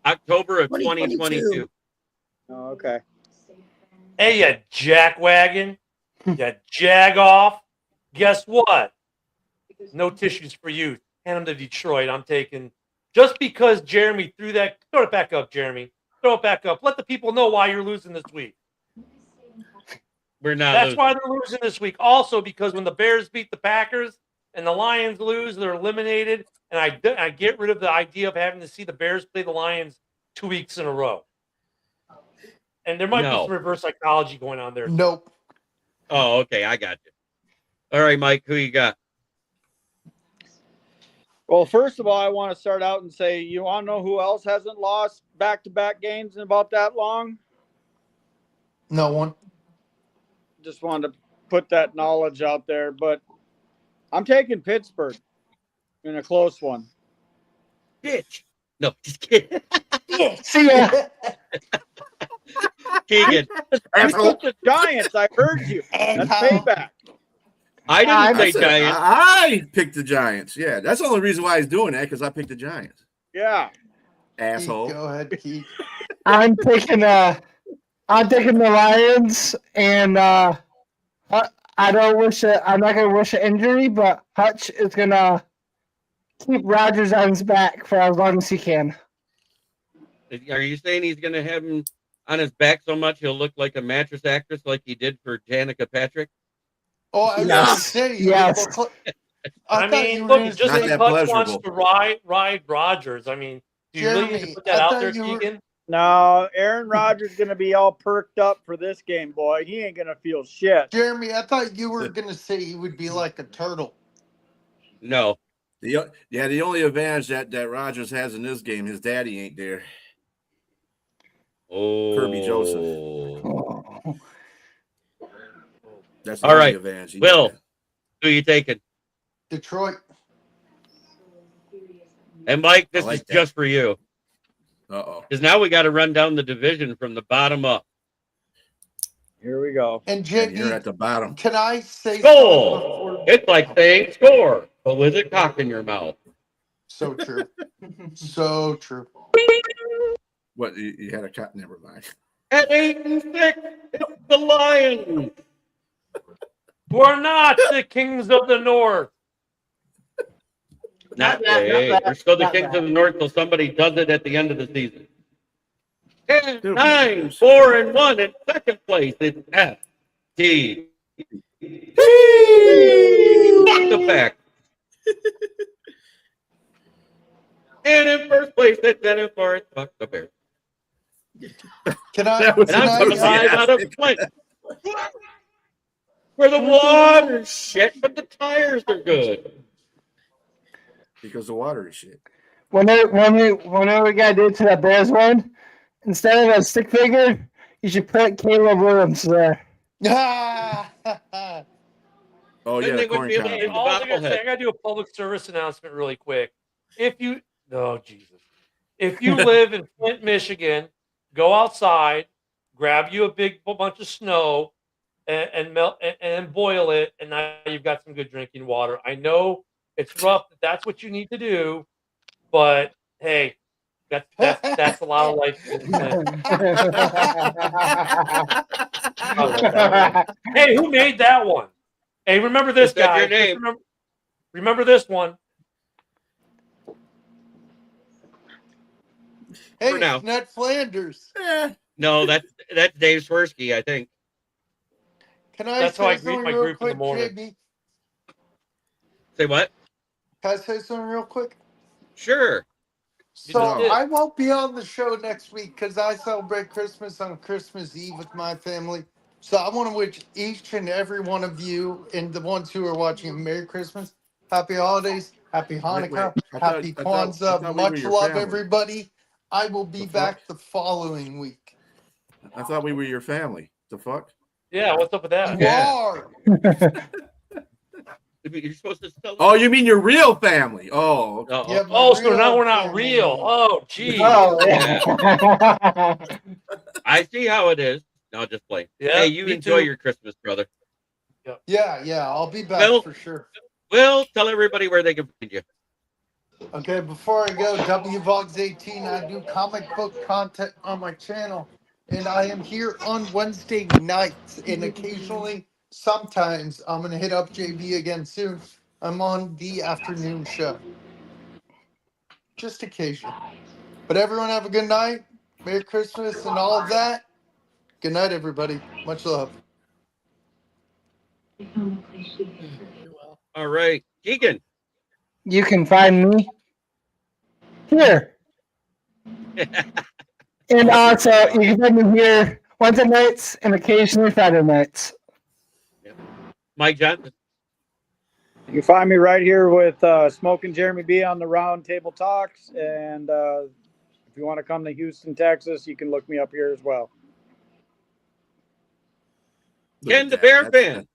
S3: October of
S7: 2022.
S3: 2022.
S8: Oh, okay.
S5: Hey, you jackwagon. You jag off. Guess what? No tissues for you. Hand them to Detroit. I'm taking. Just because Jeremy threw that. Throw it back up, Jeremy. Throw it back up. Let the people know why you're losing this week.
S3: We're not.
S5: That's
S3: losing.
S5: why they're losing this week. Also, because when the Bears beat the Packers and the Lions lose, they're eliminated. And I get rid of the idea of having to see the Bears play the Lions 2 weeks in a row. And there might be some reverse psychology going on there.
S6: Nope.
S3: Oh, okay. I got you. All right, Mike. Who you got?
S8: Well, first of all, I want to start out and say, you want to know who else hasn't lost back-to-back games in about that long?
S6: No one.
S8: Just wanted to put that knowledge out there, but I'm taking Pittsburgh in a close one.
S3: Bitch. No, just kidding.
S9: See ya.
S3: Keegan.
S8: You took the Giants. I heard you. That's payback.
S3: I didn't say Giants.
S4: I picked the Giants. Yeah, that's the only reason why he's doing that, because I picked the Giants.
S8: Yeah.
S4: Asshole.
S6: Go ahead, Keith.
S9: I'm taking the Lions, and I don't wish it. I'm not gonna wish an injury, but Hutch is gonna keep Rodgers on his back for as long as he can.
S3: Are you saying he's going to have him on his back so much he'll look like a mattress actress like he did for Danica Patrick?
S6: Oh, I was
S9: Yes.
S6: gonna say.
S9: Yes.
S6: I
S5: mean, look, just
S4: Not
S5: like
S4: that
S5: Hutch wants
S4: pleasurable.
S5: to ride Rodgers. I mean, do you really need to
S6: Jeremy,
S5: put that
S6: I
S5: out
S6: thought
S5: there,
S6: you were-
S5: Keegan?
S8: No, Aaron Rodgers going to be all perked up for this game, boy. He ain't going to feel shit.
S6: Jeremy, I thought you were gonna say he would be like a turtle.
S3: No.
S4: The only advantage that Rodgers has in this game, his daddy ain't there.
S3: Oh.
S4: Kirby Joseph.
S9: Oh.
S4: That's the
S3: All
S4: only
S3: right.
S4: advantage. he
S3: Will,
S4: has.
S3: who you taking?
S6: Detroit.
S3: And Mike, this
S4: I like
S3: is
S4: that.
S3: just for you.
S4: Uh-oh.
S3: Because now we got to run down the division from the bottom up.
S8: Here we go.
S6: And
S4: And you're
S6: JB,
S4: at the bottom.
S6: can I say
S3: Skull.
S6: something before?
S3: It's like saying score, but with a cock in your mouth.
S6: So true. So true.
S4: What, you had a cut? Never mind.
S3: At 8-6, it's the Lions.
S5: We're not the kings of the north.
S3: Not
S9: Not bad,
S3: we're still the
S9: not
S3: kings
S9: bad.
S3: of the north till somebody does it at the end of the season. 10,
S4: Dude.
S3: 9, 4, and 1 in second place. It's F D. Fuck the pack. And in first place, it's 10 and 4. It's fuck the Bears.
S6: Can I?
S4: That was
S3: And I'm
S6: Can
S3: coming
S6: I?
S3: live out of Flint, where the water's shit, but the tires are good.
S4: Because the water is shit.
S9: Whenever we got to do it to that Bears one, instead of a stick figure, you should put Caleb Williams there.
S4: Oh,
S3: Then
S4: yeah,
S3: they
S4: the corn
S3: wouldn't be able to
S4: cob.
S3: get
S5: All I gotta say,
S3: bobblehead.
S5: I gotta do a public service announcement really quick. If you, oh Jesus, if you live in Flint, Michigan, go outside, grab you a big bunch of snow, and melt and boil it, and now you've got some good drinking water. I know it's rough. That's what you need to do, but hey, that's a lot of life. In Flint. Hey, who made that one? Hey, remember this,
S3: Is that
S5: guy.
S3: your name?
S5: Remember this one.
S6: Hey,
S3: For now.
S6: it's Ned Flanders.
S3: No, that's Dave Swirsky, I think.
S6: Can I
S5: That's how
S6: say
S5: I greet
S6: something
S5: my
S6: real
S5: group in the
S6: quick,
S5: morning.
S6: JB?
S3: Say what?
S6: Can I say something real quick?
S3: Sure.
S6: So
S5: just did.
S6: I won't be on the show next week because I celebrate Christmas on Christmas Eve with my family. So I want to wish each and every one of you and the ones who are watching a Merry Christmas, Happy Holidays, Happy Hanukkah, Happy
S4: I
S6: Kwanzaa.
S4: thought we were
S6: Much
S4: your
S6: love,
S4: family.
S6: everybody. I will be
S4: The fuck?
S6: back the following week.
S4: I thought we were your family. The fuck?
S5: Yeah, what's up with that?
S6: You
S3: Yeah.
S6: are.
S3: You're supposed to tell
S4: Oh, you mean your real family? Oh, okay.
S3: Uh-oh.
S6: Yeah, my
S5: Oh, so
S6: real
S5: now we're not
S6: family.
S5: real. Oh, geez.
S9: Oh, yeah.
S3: I see how it is. No, just play.
S5: Yeah,
S3: Hey, you
S5: me
S3: enjoy
S5: too.
S3: your Christmas, brother.
S6: Yeah, I'll be back
S3: Well-
S6: for sure.
S3: Well, tell everybody where they can find you.
S6: Okay, before I go, WVogs18, I do comic book content on my channel, and I am here on Wednesday nights, and occasionally, sometimes, I'm going to hit up JB again soon. I'm on the afternoon show. Just occasionally. But everyone have a good night. Merry Christmas and all of that. Good night, everybody. Much love.
S3: All right. Keegan.
S9: You can find me here. And also, you can find me here Wednesday nights and occasionally Friday nights.
S3: Mike Johnson.
S8: You can find me right here with Smoking Jeremy B on the Roundtable Talks. And if you want to come to Houston, Texas, you can look me up here as well.
S4: Look
S3: Ken
S4: at
S3: the
S4: that.
S3: Bear
S4: That's-
S3: fan.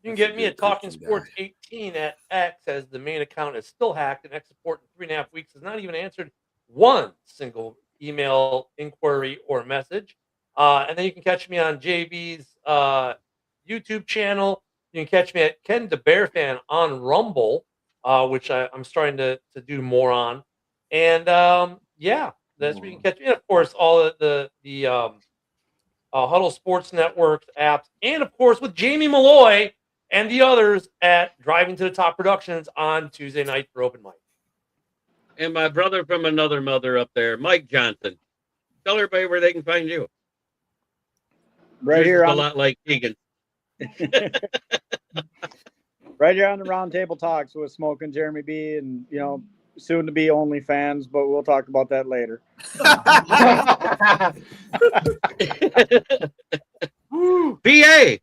S5: You can
S4: That's a
S5: get me
S4: good
S5: at Talking
S4: Christian
S5: Sports
S4: guy.
S5: 18 at X, as the main account is still hacked, and X support in 3.5 weeks has not even answered one single email inquiry or message. And then you can catch me on JB's YouTube channel. You can catch me at Ken the Bear Fan on Rumble, which I'm starting to do more on. And yeah, that's where you can catch me. And of course, all of the Huddle Sports Network apps, and of course with Jamie Malloy and the others at Driving to the Top Productions on Tuesday night for open mic.
S3: And my brother from another mother up there, Mike Johnson. Tell everybody where they can find you.
S8: Right
S3: Yours
S8: here
S3: is a
S8: on
S3: lot like Keegan.
S8: right here on the Roundtable Talks with Smoking Jeremy B. And, soon to be OnlyFans, but we'll talk about that later.
S3: BA.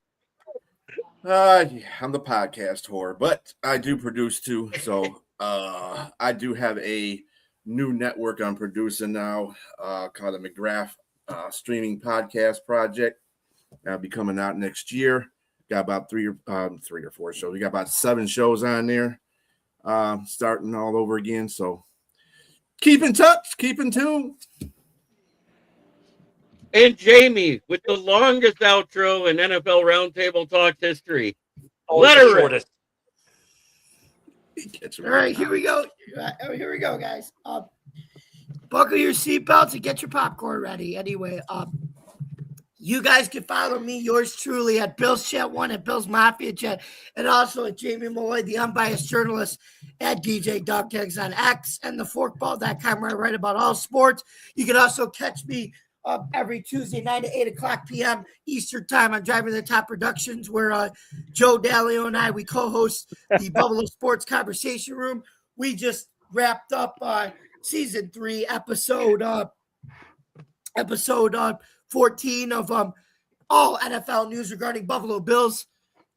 S4: Yeah, I'm the podcast whore, but I do produce too. So I do have a new network I'm producing now called the McGrath Streaming Podcast Project. That'll be coming out next year. Got about three or four shows. We got about 7 shows on there, starting all over again. So keep in touch, keep in tune.
S3: And Jamie with the longest outro in NFL Roundtable Talks history. Let her rip.
S7: All right, here we go. Here we go, guys. Buckle your seatbelts and get your popcorn ready. Anyway, you guys can follow me, yours truly, at Bill's Chat 1, at Bill's Mafia Chat, and also at Jamie Malloy, the unbiased journalist, at DJ Dog Tags on X and theforkball.com, where I write about all sports. You can also catch me every Tuesday night at 8 o'clock p.m. Eastern Time on Driving the Top Productions, where Joe Dallio and I, we co-host the Buffalo Sports Conversation Room. We just wrapped up season 3, episode 14 of all NFL news regarding Buffalo Bills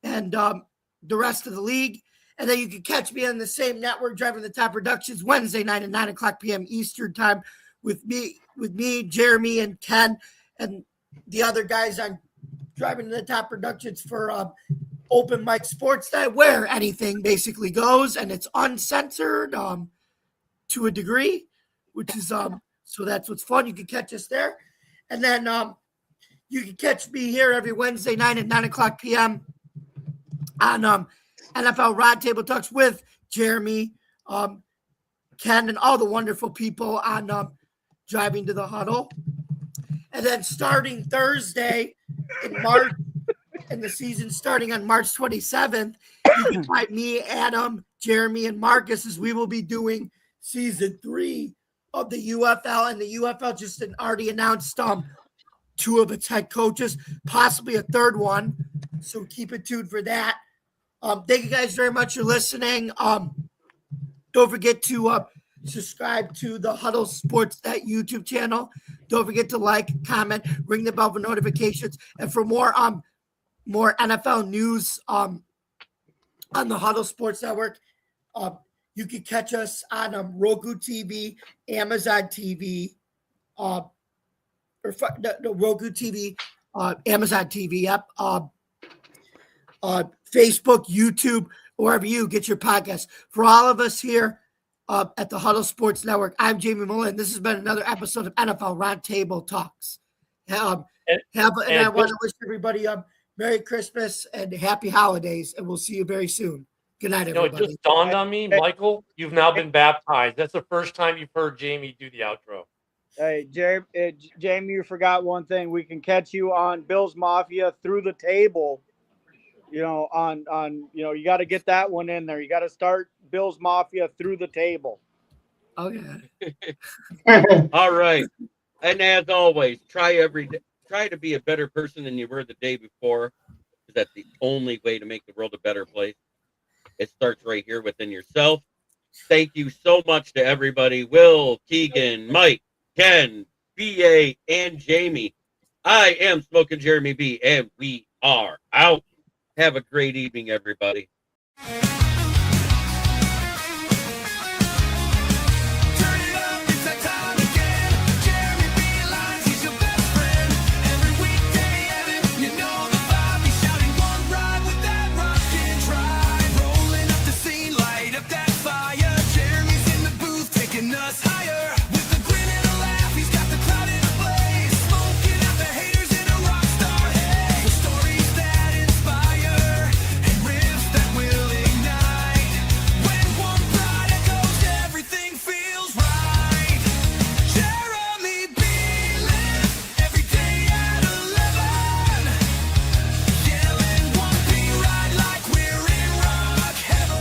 S7: and the rest of the league. And then you can catch me on the same network, Driving the Top Productions, Wednesday night at 9 o'clock p.m. Eastern Time with me, Jeremy, and Ken, and the other guys on Driving the Top Productions for Open Mic Sports Night, where anything basically goes, and it's uncensored to a degree, which is so that's what's fun. You can catch us there. And then you can catch me here every Wednesday night at 9 o'clock p.m. on NFL Roundtable Talks with Jeremy, Ken, and all the wonderful people on Driving to the Huddle. And then starting Thursday in March, and the season starting on March 27th, you can find me, Adam, Jeremy, and Marcus, as we will be doing season 3 of the UFL. And the UFL just already announced 2 of its head coaches, possibly a third one. So keep it tuned for that. Thank you guys very much for listening. Don't forget to subscribe to the Huddle Sports Net YouTube channel. Don't forget to like, comment, ring the bell for notifications. And for more NFL news on the Huddle Sports Network, you can catch us on Roku TV, Amazon TV, Roku TV, Amazon TV app, Facebook, YouTube, wherever you get your podcast. For all of us here at the Huddle Sports Network, I'm Jamie Mullen. This has been another episode of NFL Roundtable Talks. I want to wish everybody Merry Christmas and Happy Holidays, and we'll see you very soon. Good night, everybody.
S5: It just dawned on me, Michael, you've now been baptized. That's the first time you've heard Jamie do the outro.
S8: Hey, Jamie, you forgot one thing. We can catch you on Bill's Mafia Through the Table. You got to get that one in there. You got to start Bill's Mafia Through the Table.
S7: Oh, yeah.
S3: All right. And as always, try to be a better person than you were the day before, because that's the only way to make the world a better place. It starts right here within yourself. Thank you so much to everybody. Will, Keegan, Mike, Ken, BA, and Jamie. I am Smoking Jeremy B, and we are out. Have a great evening, everybody.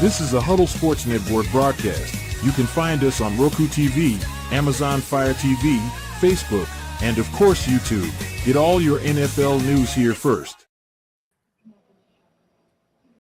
S2: This is a Huddle Sports Network broadcast. You can find us on Roku TV, Amazon Fire TV, Facebook, and of course YouTube. Get all your NFL news here first.